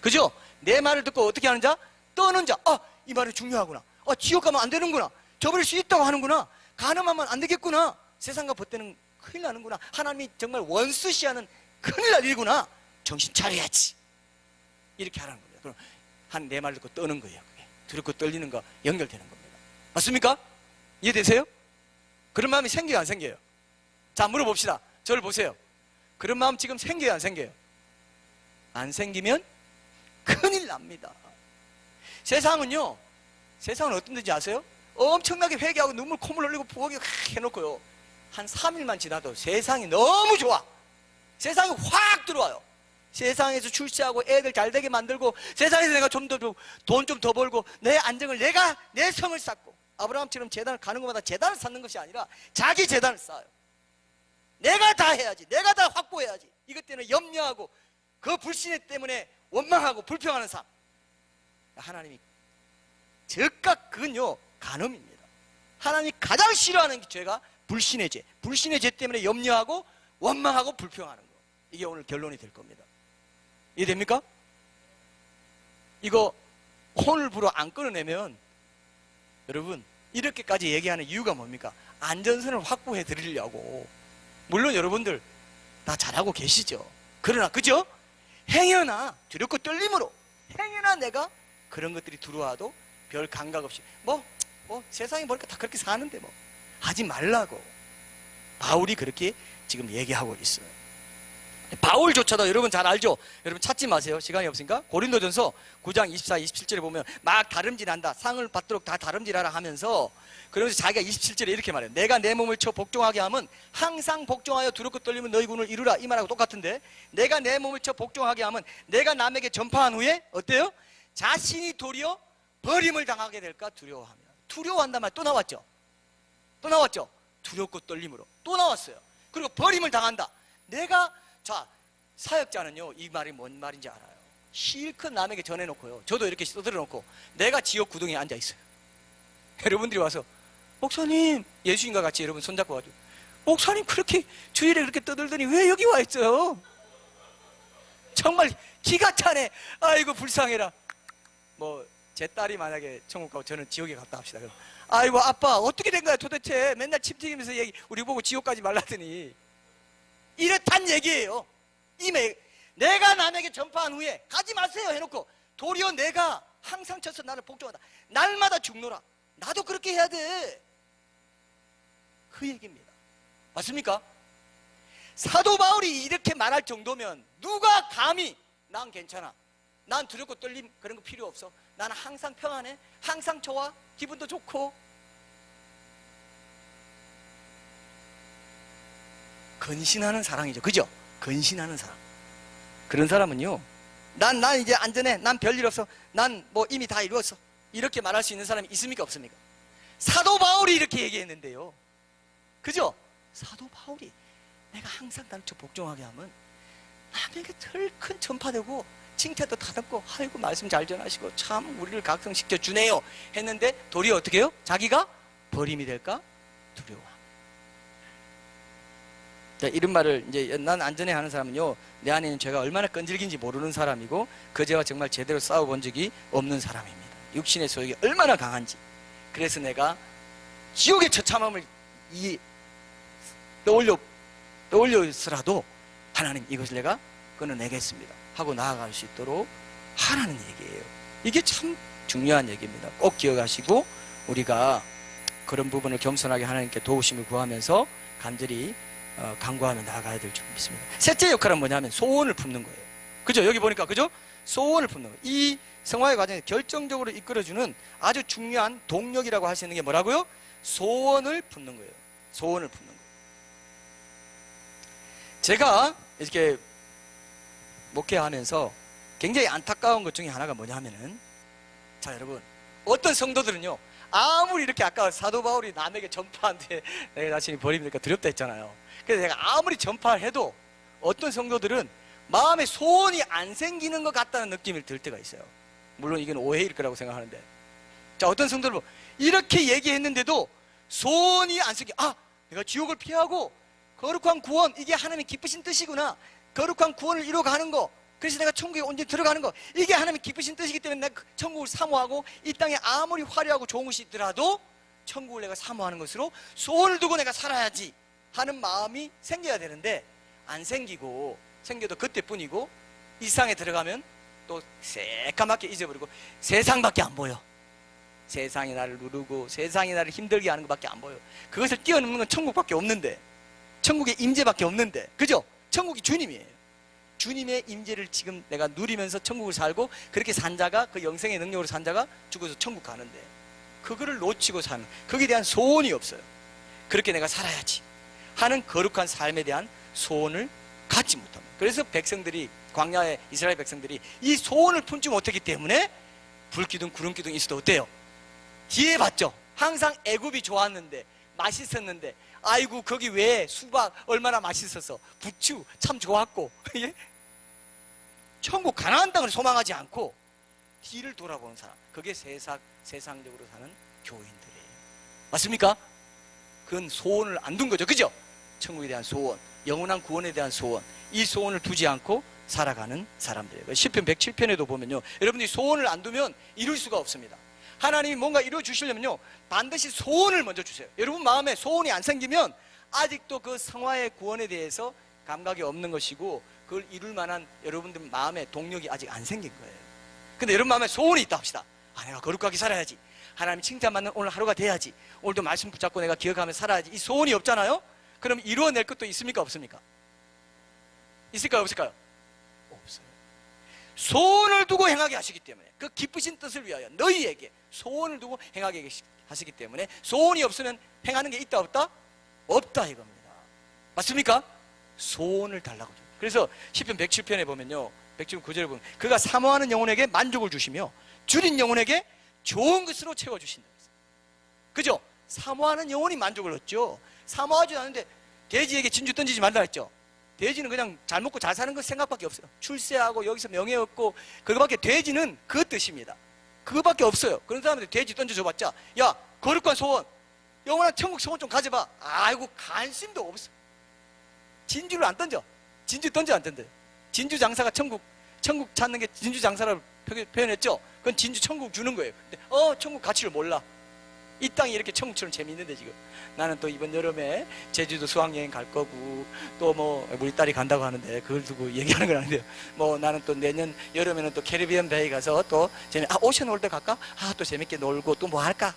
그죠? 내 말을 듣고 어떻게 하는 자? 떠는 자. 이 말이 중요하구나. 지옥 가면 안 되는구나. 저버릴 수 있다고 하는구나. 간음하면 안 되겠구나. 세상과 벗대는 큰일 나는구나. 하나님이 정말 원수시하는 큰일 날 일이구나. 정신 차려야지. 이렇게 하라는 겁니다. 그럼 한 내 말 듣고 떠는 거예요. 그게 두렵고 떨리는 거 연결되는 겁니다. 맞습니까? 이해되세요? 그런 마음이 생겨요, 안 생겨요? 자, 물어봅시다. 저를 보세요. 그런 마음 지금 생겨요, 안 생겨요? 안 생기면 큰일 납니다. 세상은요, 세상은 어떤 데인지 아세요? 엄청나게 회개하고 눈물 콧물 흘리고 부엌에 해놓고요, 한 3일만 지나도 세상이 너무 좋아. 세상이 확 들어와요. 세상에서 출세하고 애들 잘 되게 만들고, 세상에서 내가 좀 더 돈 좀 더 벌고, 내 안정을, 내가 내 성을 쌓고, 아브라함처럼 재단을 가는 것마다 재단을 쌓는 것이 아니라 자기 재단을 쌓아요. 내가 다 해야지, 내가 다 확보해야지. 이것 때문에 염려하고 그 불신에 때문에 원망하고 불평하는 삶. 하나님이 즉각 그건요 간음입니다. 하나님이 가장 싫어하는 죄가 불신의 죄. 불신의 죄 때문에 염려하고 원망하고 불평하는 거. 이게 오늘 결론이 될 겁니다. 이해됩니까? 이거 오늘부로 안 끊어내면, 여러분, 이렇게까지 얘기하는 이유가 뭡니까? 안전선을 확보해 드리려고. 물론 여러분들 다 잘하고 계시죠. 그러나, 그죠? 행여나 두렵고 떨림으로, 행여나 내가 그런 것들이 들어와도 별 감각 없이 뭐 세상에 보니까 다 그렇게 사는데 뭐 하지 말라고 바울이 그렇게 지금 얘기하고 있어요. 바울조차도 여러분 잘 알죠? 여러분 찾지 마세요. 시간이 없으니까. 고린도전서 9장 24, 27절에 보면 막 다름질한다. 상을 받도록 다 다름질하라 하면서, 그러면서 자기가 27절에 이렇게 말해요. 내가 내 몸을 쳐 복종하게 하면 항상 복종하여 두렵고 떨리면 너희 군을 이루라. 이 말하고 똑같은데, 내가 내 몸을 쳐 복종하게 하면 내가 남에게 전파한 후에 어때요? 자신이 도리어 버림을 당하게 될까 두려워하며. 두려워한단 말 또 나왔죠? 또 나왔죠? 두렵고 떨림으로 또 나왔어요. 그리고 버림을 당한다. 내가, 자, 사역자는요 이 말이 뭔 말인지 알아요. 실컷 남에게 전해놓고요, 저도 이렇게 떠들어놓고 내가 지옥 구덩이에 앉아있어요. 여러분들이 와서 목사님, 예수님과 같이 여러분 손잡고 가지고 목사님 그렇게 주일에 그렇게 떠들더니 왜 여기 와 있어요? 정말 기가 차네. 아이고 불쌍해라. 뭐 제 딸이 만약에 천국 가고 저는 지옥에 갔다 합시다. 그럼 아이고 아빠 어떻게 된 거야 도대체, 맨날 침 튀기면서 얘기, 우리 보고 지옥 가지 말라더니. 이렇단 얘기예요. 내가 남에게 전파한 후에 가지 마세요 해놓고 도리어 내가 항상 쳐서 나를 복종하다. 날마다 죽노라. 나도 그렇게 해야 돼. 그 얘기입니다. 맞습니까? 사도 바울이 이렇게 말할 정도면 누가 감히 난 괜찮아, 난 두렵고 떨림 그런 거 필요 없어, 나는 항상 평안해, 항상 좋아, 기분도 좋고. 근신하는 사랑이죠. 그죠? 근신하는 사랑. 그런 사람은요, 난 이제 안전해, 난 별일 없어, 난 뭐 이미 다 이루었어, 이렇게 말할 수 있는 사람이 있습니까 없습니까? 사도 바울이 이렇게 얘기했는데요. 그죠? 사도 바울이 내가 항상 나를 복종하게 하면 남에게 덜 큰 전파되고 칭찬도 다듬고, 아이고 말씀 잘 전하시고 참 우리를 각성시켜 주네요 했는데 도리어 어떻게 해요? 자기가 버림이 될까 두려워합니다. 자, 이런 말을 이제 난 안전해 하는 사람은요, 내 안에 있는 죄가 얼마나 끈질긴지 모르는 사람이고 그 죄와 정말 제대로 싸워본 적이 없는 사람입니다. 육신의 소욕이 얼마나 강한지. 그래서 내가 지옥의 처참함을 떠올려서라도 하나님 이것을 내가 끊어내겠습니다 하고 나아갈 수 있도록 하라는 얘기예요. 이게 참 중요한 얘기입니다. 꼭 기억하시고 우리가 그런 부분을 겸손하게 하나님께 도우심을 구하면서 간절히 간구하며 나아가야 될 줄 믿습니다. 셋째 역할은 뭐냐면 소원을 품는 거예요. 그죠? 여기 보니까 그죠? 소원을 품는 거예요. 이 성화의 과정에 결정적으로 이끌어주는 아주 중요한 동력이라고 할 수 있는 게 뭐라고요? 소원을 품는 거예요. 소원을 품는 거예요. 제가 이렇게 목회하면서 굉장히 안타까운 것 중에 하나가 뭐냐 하면은, 자 여러분, 어떤 성도들은요 아무리 이렇게 아까 사도 바울이 남에게 전파한데 내 자신이 버리니까 두렵다 했잖아요. 그래서 내가 아무리 전파를 해도 어떤 성도들은 마음에 소원이 안 생기는 것 같다는 느낌이 들 때가 있어요. 물론 이건 오해일 거라고 생각하는데, 자 어떤 성도들은 이렇게 얘기했는데도 소원이 안 생겨. 아, 내가 지옥을 피하고 거룩한 구원, 이게 하나님의 기쁘신 뜻이구나, 거룩한 구원을 이루어가는 거, 그래서 내가 천국에 온전히 들어가는 거, 이게 하나님의 기쁘신 뜻이기 때문에 내가 천국을 사모하고 이 땅에 아무리 화려하고 좋은 것이 있더라도 천국을 내가 사모하는 것으로 소원을 두고 내가 살아야지 하는 마음이 생겨야 되는데, 안 생기고, 생겨도 그때뿐이고 이 세상에 들어가면 또 새까맣게 잊어버리고 세상밖에 안 보여. 세상이 나를 누르고 세상이 나를 힘들게 하는 것밖에 안 보여. 그것을 뛰어넘는 건 천국밖에 없는데, 천국의 임재밖에 없는데, 그죠? 천국이 주님이에요. 주님의 임재를 지금 내가 누리면서 천국을 살고 그렇게 산 자가, 그 영생의 능력으로 산 자가 죽어서 천국 가는데 그거를 놓치고 사는, 거기에 대한 소원이 없어요. 그렇게 내가 살아야지 하는 거룩한 삶에 대한 소원을 갖지 못합니다. 그래서 백성들이, 광야의 이스라엘 백성들이 이 소원을 품지 못했기 때문에 불기둥 구름기둥 있어도 어때요? 뒤에 봤죠? 항상 애굽이 좋았는데 맛있었는데, 아이고 거기 왜 수박 얼마나 맛있어서, 부추 참 좋았고 천국 가나안 땅을 소망하지 않고 뒤를 돌아보는 사람, 그게 세상적으로 사는 교인들이에요. 맞습니까? 그건 소원을 안 둔 거죠. 그죠? 천국에 대한 소원, 영원한 구원에 대한 소원, 이 소원을 두지 않고 살아가는 사람들이에요. 시편 107편에도 보면요, 여러분들이 소원을 안 두면 이룰 수가 없습니다. 하나님이 뭔가 이루어 주시려면요 반드시 소원을 먼저 주세요. 여러분 마음에 소원이 안 생기면 아직도 그 성화의 구원에 대해서 감각이 없는 것이고, 그걸 이룰 만한 여러분들 마음에 동력이 아직 안 생긴 거예요. 근데 여러분 마음에 소원이 있다 합시다. 아, 내가 거룩하게 살아야지, 하나님 칭찬받는 오늘 하루가 돼야지, 오늘도 말씀 붙잡고 내가 기억하며 살아야지, 이 소원이 없잖아요. 그럼 이루어낼 것도 있습니까 없습니까? 있을까요? 없을까요? 없어요. 소원을 두고 행하게 하시기 때문에, 그 기쁘신 뜻을 위하여 너희에게 소원을 두고 행하게 하시기 때문에, 소원이 없으면 행하는 게 있다 없다? 없다 이겁니다. 맞습니까? 소원을 달라고. 그래서 시편 107편에 보면요, 107편 9절에 보면 그가 사모하는 영혼에게 만족을 주시며 줄인 영혼에게 좋은 것으로 채워주신다. 그죠? 사모하는 영혼이 만족을 얻죠. 사모하지 않는데 돼지에게 진주 던지지 말라 했죠. 돼지는 그냥 잘 먹고 잘 사는 것 생각밖에 없어요. 출세하고 여기서 명예 얻고, 그거밖에, 돼지는 그 뜻입니다. 그거밖에 없어요. 그런 사람한테 돼지 던져줘봤자, 야, 거룩한 소원, 영원한 천국 소원 좀 가져봐. 아이고, 관심도 없어. 진주를 안 던져. 진주 던져 안 던져요. 진주 장사가 천국 찾는 게 진주 장사라고 표현했죠. 그건 진주 천국 주는 거예요. 근데 천국 가치를 몰라. 이 땅이 이렇게 천국처럼 재미있는데 지금 나는 또 이번 여름에 제주도 수학여행 갈 거고, 또 뭐 우리 딸이 간다고 하는데 그걸 두고 얘기하는 건 아닌데요. 뭐 나는 또 내년 여름에는 또 캐리비안 베이 가서 또 오션월드 갈까? 또 재밌게 놀고 또 뭐 할까?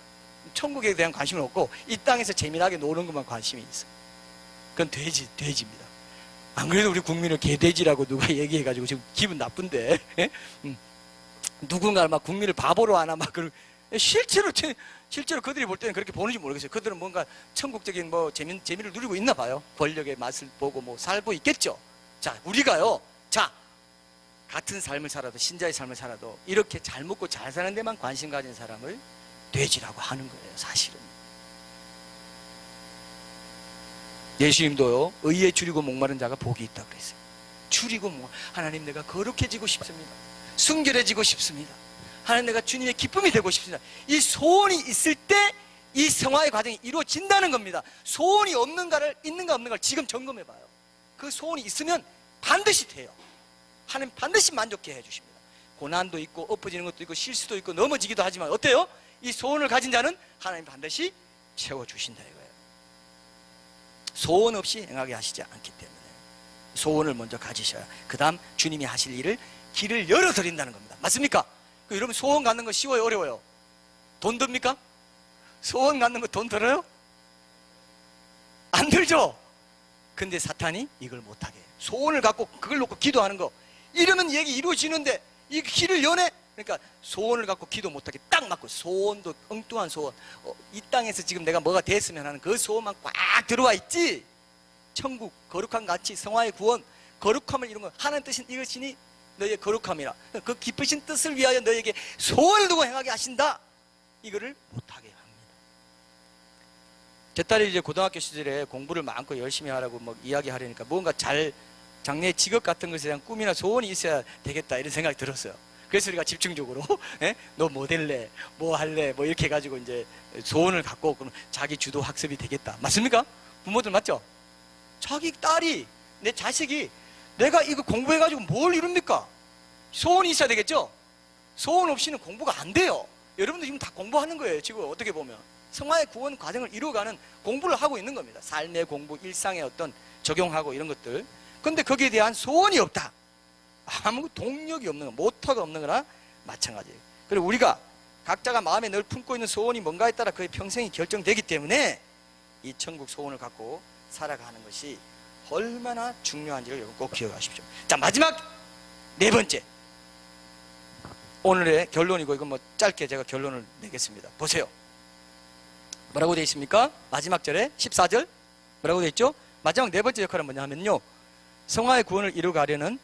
천국에 대한 관심은 없고 이 땅에서 재미나게 노는 것만 관심이 있어. 그건 돼지입니다. 안 그래도 우리 국민을 개돼지라고 누가 얘기해가지고 지금 기분 나쁜데 누군가 막 국민을 바보로 하나 막 그런. 실제로 그들이 볼 때는 그렇게 보는지 모르겠어요. 그들은 뭔가 천국적인 뭐 재미를 누리고 있나 봐요. 권력의 맛을 보고 뭐 살고 있겠죠. 자, 우리가요, 같은 삶을 살아도, 신자의 삶을 살아도 이렇게 잘 먹고 잘 사는 데만 관심 가진 사람을 돼지라고 하는 거예요, 사실은. 예수님도요, 의에 줄이고 목마른 자가 복이 있다고 그랬어요. 줄이고 하나님, 내가 거룩해지고 싶습니다. 순결해지고 싶습니다. 하나님, 내가 주님의 기쁨이 되고 싶습니다. 이 소원이 있을 때 이 성화의 과정이 이루어진다는 겁니다. 소원이 있는가 없는가를 지금 점검해 봐요. 그 소원이 있으면 반드시 돼요. 하나님 반드시 만족해 해주십니다. 고난도 있고 엎어지는 것도 있고 실수도 있고 넘어지기도 하지만 어때요? 이 소원을 가진 자는 하나님 반드시 채워주신다 이거예요. 소원 없이 행하게 하시지 않기 때문에 소원을 먼저 가지셔야 그 다음 주님이 하실 일을 길을 열어드린다는 겁니다. 맞습니까? 여러분, 소원 갖는 거 쉬워요, 어려워요? 돈 듭니까? 소원 갖는 거 돈 들어요? 안 들죠? 근데 사탄이 이걸 못하게 해요. 소원을 갖고 그걸 놓고 기도하는 거, 이러면 얘기 이루어지는데 이 길을 여네? 그러니까 소원을 갖고 기도 못하게 딱 맞고, 소원도 엉뚱한 소원, 이 땅에서 지금 내가 뭐가 됐으면 하는 그 소원만 꽉 들어와 있지, 천국, 거룩한 가치, 성화의 구원, 거룩함을 이룬 거, 하나님 뜻인 이것이니 너희의 거룩함이라, 그 기쁘신 뜻을 위하여 너희에게 소원을 두고 행하게 하신다, 이거를 못하게 합니다. 제 딸이 이제 고등학교 시절에 공부를 마음껏 열심히 하라고 막 이야기하려니까 뭔가 장래 직업 같은 것에 대한 꿈이나 소원이 있어야 되겠다 이런 생각이 들었어요. 그래서 우리가 집중적으로 너 뭐 될래? 뭐 할래? 뭐 이렇게 해가지고 이제 소원을 갖고 그럼 자기 주도 학습이 되겠다. 맞습니까? 부모들 맞죠? 자기 딸이, 내 자식이 내가 이거 공부해가지고 뭘 이룹니까? 소원이 있어야 되겠죠? 소원 없이는 공부가 안 돼요. 여러분들 지금 다 공부하는 거예요. 지금 어떻게 보면 성화의 구원 과정을 이루어가는 공부를 하고 있는 겁니다. 삶의 공부, 일상의 어떤 적용하고 이런 것들. 근데 거기에 대한 소원이 없다, 아무 동력이 없는 거, 모터가 없는 거나 마찬가지예요. 그리고 우리가 각자가 마음에 늘 품고 있는 소원이 뭔가에 따라 그의 평생이 결정되기 때문에 이 천국 소원을 갖고 살아가는 것이 얼마나 중요한지를 여러분 꼭 기억하십시오. 자, 마지막 네 번째, 오늘의 결론이고, 이건 뭐 짧게 제가 결론을 내겠습니다. 보세요. 뭐라고 되어 있습니까? 마지막 절에 14절 뭐라고 되어 있죠? 마지막 네 번째 역할은 뭐냐 하면요, 성화의 구원을 이루가려는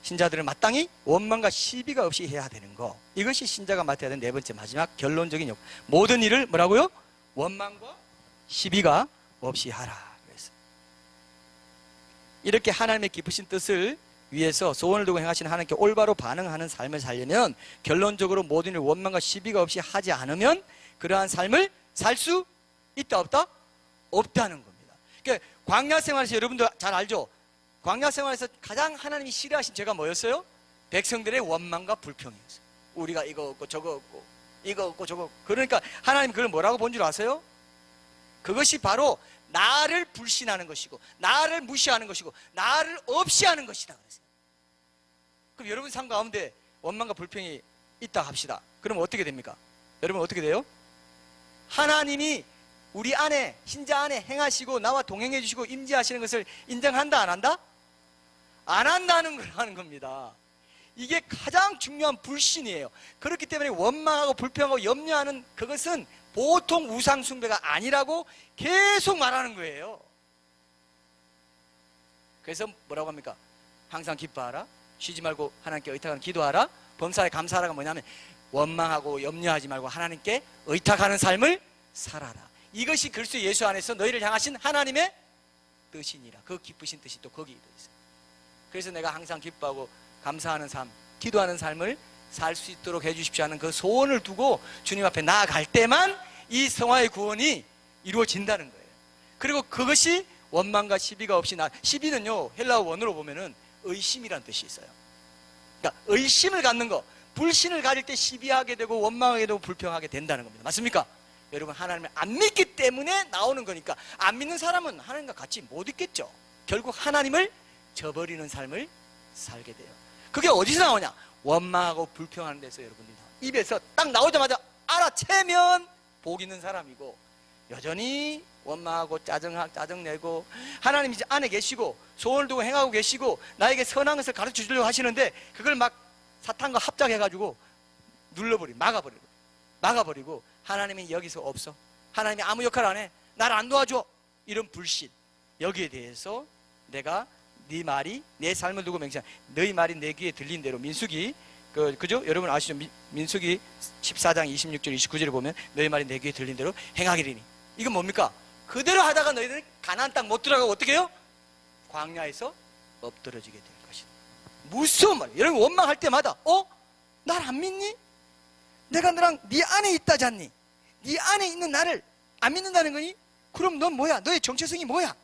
신자들은 마땅히 원망과 시비가 없이 해야 되는 거, 이것이 신자가 맡아야 되는 네 번째 마지막 결론적인 역할. 모든 일을 뭐라고요? 원망과 시비가 없이 하라 그랬어요. 이렇게 하나님의 기쁘신 뜻을 위해서 소원을 두고 행하시는 하나님께 올바로 반응하는 삶을 살려면 결론적으로 모든 일을 원망과 시비가 없이 하지 않으면 그러한 삶을 살 수 있다 없다? 없다는 겁니다. 그러니까 광야 생활에서 여러분들 잘 알죠? 광야 생활에서 가장 하나님이 싫어하신 죄가 뭐였어요? 백성들의 원망과 불평이었어요. 우리가 이거 없고 저거 없고 이거 없고 저거 없고. 그러니까 하나님 그걸 뭐라고 본 줄 아세요? 그것이 바로 나를 불신하는 것이고 나를 무시하는 것이고 나를 없이 하는 것이다 그랬어요. 그럼 여러분 삶 가운데 원망과 불평이 있다 합시다. 그러면 어떻게 됩니까? 여러분 어떻게 돼요? 하나님이 우리 안에, 신자 안에 행하시고 나와 동행해 주시고 임재하시는 것을 인정한다 안 한다? 안 한다는 거라는 겁니다. 이게 가장 중요한 불신이에요. 그렇기 때문에 원망하고 불평하고 염려하는 그것은 보통 우상 숭배가 아니라고 계속 말하는 거예요. 그래서 뭐라고 합니까? 항상 기뻐하라, 쉬지 말고 하나님께 의탁하는 기도하라, 범사에 감사하라가 뭐냐면 원망하고 염려하지 말고 하나님께 의탁하는 삶을 살아라. 이것이 그리스도 예수 안에서 너희를 향하신 하나님의 뜻이니라. 그 기쁘신 뜻이 또 거기에 있어요. 그래서 내가 항상 기뻐하고 감사하는 삶, 기도하는 삶을 살 수 있도록 해주십시오 하는 그 소원을 두고 주님 앞에 나아갈 때만 이 성화의 구원이 이루어진다는 거예요. 그리고 그것이 원망과 시비가 없이 시비는요, 헬라어 원어로 보면은 의심이라는 뜻이 있어요. 그러니까 의심을 갖는 거, 불신을 가질 때 시비하게 되고 원망하게 되고 불평하게 된다는 겁니다. 맞습니까? 여러분, 하나님을 안 믿기 때문에 나오는 거니까. 안 믿는 사람은 하나님과 같이 못 있겠죠. 결국 하나님을 저버리는 삶을 살게 돼요. 그게 어디서 나오냐? 원망하고 불평하는 데서 여러분들이 입에서 딱 나오자마자 알아채면 복 있는 사람이고, 여전히 원망하고 짜증내고 하나님 이제 안에 계시고 소원을 두고 행하고 계시고 나에게 선한 것을 가르쳐 주려고 하시는데 그걸 막 사탄과 합작해가지고 막아버리고 하나님이 여기서 없어, 하나님이 아무 역할 안 해, 나를 안 도와줘, 이런 불신, 여기에 대해서 내가 네 말이 내 삶을 두고 맹세한 너희 말이 내 귀에 들린 대로, 민수기 그죠? 여러분 아시죠? 민수기 14장 26절 29절에 보면 너희 말이 내 귀에 들린 대로 행하기리니, 이건 뭡니까? 그대로 하다가 너희들은 가나안 땅 못 들어가고 어떻게 해요? 광야에서 엎드러지게 될 것이다. 무서운 말이에요. 여러분 원망할 때마다 날 안 믿니? 내가 너랑 네 안에 있다지 않니? 네 안에 있는 나를 안 믿는다는 거니? 그럼 넌 뭐야? 너의 정체성이 뭐야?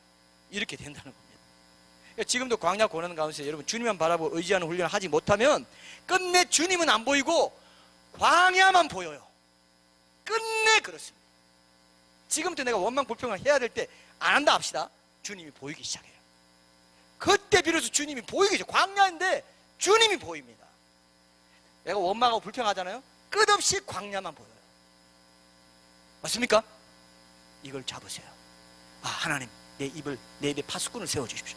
이렇게 된다는 겁니다. 지금도 광야 고난 가운데서 여러분 주님만 바라보고 의지하는 훈련을 하지 못하면 끝내 주님은 안 보이고 광야만 보여요. 끝내 그렇습니다. 지금부터 내가 원망 불평을 해야 될 때 안 한다 합시다. 주님이 보이기 시작해요. 그때 비로소 주님이 보이겠죠. 광야인데 주님이 보입니다. 내가 원망하고 불평하잖아요. 끝없이 광야만 보여요. 맞습니까? 이걸 잡으세요. 하나님, 내 입에 파수꾼을 세워주십시오.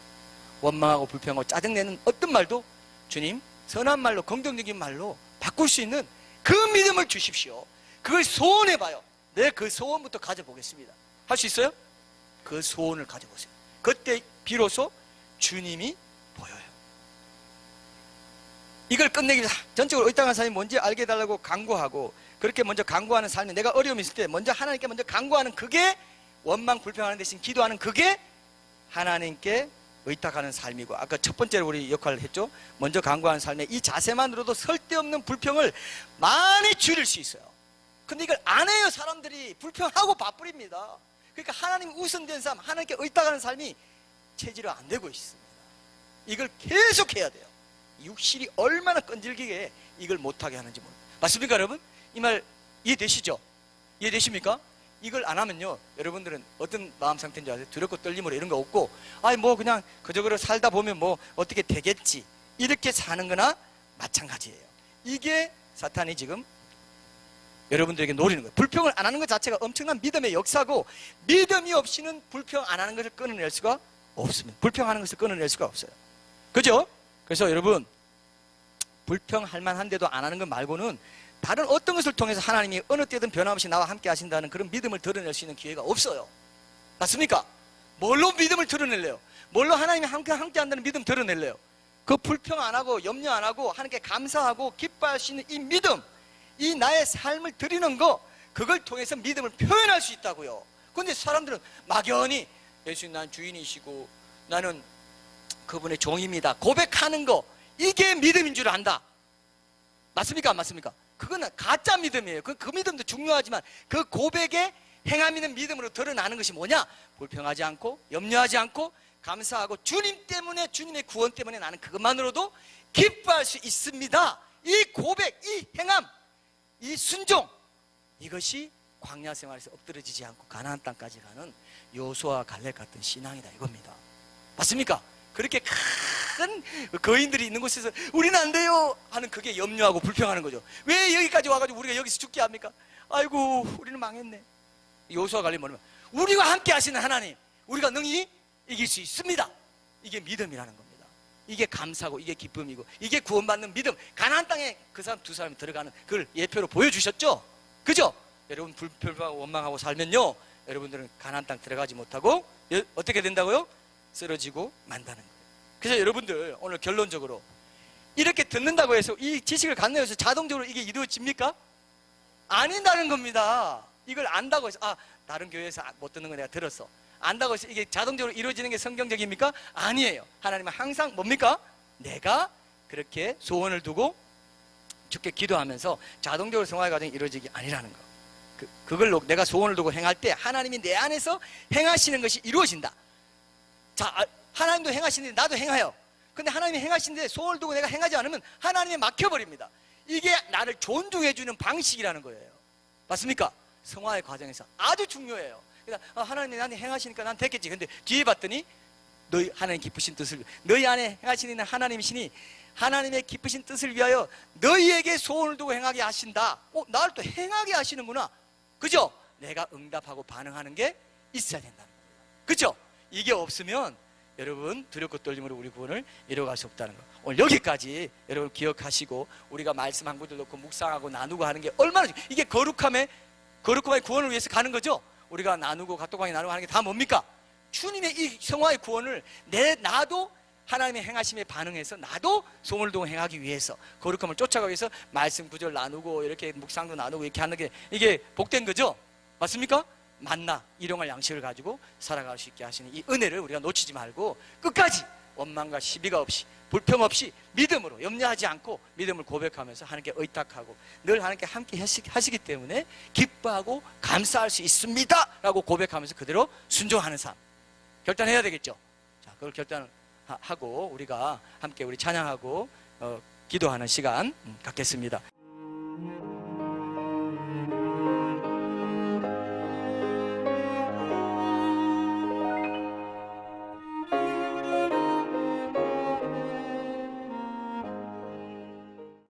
원망하고 불평하고 짜증내는 어떤 말도 주님 선한 말로, 긍정적인 말로 바꿀 수 있는 그 믿음을 주십시오. 그걸 소원해봐요. 내 그 소원부터 가져보겠습니다. 할 수 있어요? 그 소원을 가져보세요. 그때 비로소 주님이 보여요. 이걸 끝내기 위해서 전적으로 의당한 삶이 뭔지 알게 해달라고 간구하고, 그렇게 먼저 간구하는 삶이, 내가 어려움이 있을 때 먼저 하나님께 먼저 간구하는, 그게 원망 불평하는 대신 기도하는, 그게 하나님께 의탁하는 삶이고, 아까 첫 번째로 우리 역할을 했죠. 먼저 간구하는 삶에 이 자세만으로도 설데없는 불평을 많이 줄일 수 있어요. 근데 이걸 안 해요. 사람들이 불평하고 바쁘립니다. 그러니까 하나님 우선된 삶, 하나님께 의탁하는 삶이 체질화 안 되고 있습니다. 이걸 계속 해야 돼요. 육실이 얼마나 끈질기게 이걸 못하게 하는지 모릅니다. 맞습니까 여러분? 이 말 이해되시죠? 이해되십니까? 이걸 안 하면요, 여러분들은 어떤 마음 상태인지 아세요? 두렵고 떨림으로 이런 거 없고, 그냥 그저그러 살다 보면 어떻게 되겠지, 이렇게 사는 거나 마찬가지예요. 이게 사탄이 지금 여러분들에게 노리는 거예요. 불평을 안 하는 것 자체가 엄청난 믿음의 역사고, 믿음이 없이는 불평 안 하는 것을 끊어낼 수가 없습니다. 불평하는 것을 끊어낼 수가 없어요. 그죠? 그래서 여러분, 불평할 만한데도 안 하는 것 말고는 다른 어떤 것을 통해서 하나님이 어느 때든 변함없이 나와 함께 하신다는 그런 믿음을 드러낼 수 있는 기회가 없어요. 맞습니까? 뭘로 믿음을 드러낼래요? 뭘로 하나님이 함께 한다는 믿음 드러낼래요? 그 불평 안 하고 염려 안 하고 하나님께 감사하고 기뻐할 수 있는 이 믿음, 이 나의 삶을 드리는 거, 그걸 통해서 믿음을 표현할 수 있다고요. 그런데 사람들은 막연히 예수님 난 주인이시고 나는 그분의 종입니다, 고백하는 거, 이게 믿음인 줄 안다. 맞습니까? 안 맞습니까? 그거는 가짜 믿음이에요. 그 믿음도 중요하지만 그 고백에 행함 있는 믿음으로 드러나는 것이 뭐냐? 불평하지 않고 염려하지 않고 감사하고 주님 때문에, 주님의 구원 때문에 나는 그것만으로도 기뻐할 수 있습니다. 이 고백, 이 행함, 이 순종, 이것이 광야 생활에서 엎드러지지 않고 가나안 땅까지 가는 여호수아와 갈렙 같은 신앙이다, 이겁니다. 맞습니까? 그렇게 큰 거인들이 있는 곳에서 우리는 안 돼요 하는, 그게 염려하고 불평하는 거죠. 왜 여기까지 와가지고 우리가 여기서 죽게 합니까? 아이고 우리는 망했네. 여호수아와 갈렙이 뭐냐면 우리와 함께 하시는 하나님, 우리가 능히 이길 수 있습니다. 이게 믿음이라는 겁니다. 이게 감사고 이게 기쁨이고 이게 구원받는 믿음. 가나안 땅에 그 사람 두 사람이 들어가는 그걸 예표로 보여주셨죠. 그죠? 여러분 불평하고 원망하고 살면요, 여러분들은 가나안 땅 들어가지 못하고 어떻게 된다고요? 쓰러지고 만다는 거예요. 그래서 여러분들 오늘 결론적으로 이렇게 듣는다고 해서 이 지식을 갖는다고 해서 자동적으로 이게 이루어집니까? 아닌다는 겁니다. 이걸 안다고 해서 다른 교회에서 못 듣는 거 내가 들었어, 안다고 해서 이게 자동적으로 이루어지는 게 성경적입니까? 아니에요. 하나님은 항상 뭡니까? 내가 그렇게 소원을 두고 주께 기도하면서 자동적으로 성화의 과정이 이루어지기 아니라는 거. 그걸로 내가 소원을 두고 행할 때 하나님이 내 안에서 행하시는 것이 이루어진다. 자, 하나님도 행하시는데 나도 행해요. 근데 하나님이 행하시는데 소원을 두고 내가 행하지 않으면 하나님이 막혀버립니다. 이게 나를 존중해주는 방식이라는 거예요. 맞습니까? 성화의 과정에서 아주 중요해요. 그러니까 하나님이 나한테 행하시니까 난 됐겠지. 근데 뒤에 봤더니 너희 하나님 기쁘신 뜻을, 너희 안에 행하시는 하나님이시니 하나님의 기쁘신 뜻을 위하여 너희에게 소원을 두고 행하게 하신다. 나를 또 행하게 하시는구나. 그죠? 내가 응답하고 반응하는 게 있어야 된다는 거예요. 그죠? 이게 없으면 여러분 두렵고 떨림으로 우리 구원을 이뤄갈 수 없다는 거. 오늘 여기까지 여러분 기억하시고 우리가 말씀 한 구절 놓고 묵상하고 나누고 하는 게 얼마나 이게 거룩함의 구원을 위해서 가는 거죠. 우리가 나누고 각도강이 나누고 하는 게 다 뭡니까? 주님의 이 성화의 구원을 나도 하나님의 행하심에 반응해서 나도 소원을 두고 행하기 위해서 거룩함을 쫓아가기 위해서 말씀 구절 나누고 이렇게 묵상도 나누고 이렇게 하는 게 이게 복된 거죠. 맞습니까? 만나 일용할 양식을 가지고 살아갈 수 있게 하시는 이 은혜를 우리가 놓치지 말고 끝까지 원망과 시비가 없이 불평 없이 믿음으로 염려하지 않고 믿음을 고백하면서 하나님께 의탁하고 늘 하나님께 함께 하시기 때문에 기뻐하고 감사할 수 있습니다 라고 고백하면서 그대로 순종하는 삶 결단해야 되겠죠. 자, 그걸 결단하고 우리가 함께 우리 찬양하고 기도하는 시간 갖겠습니다.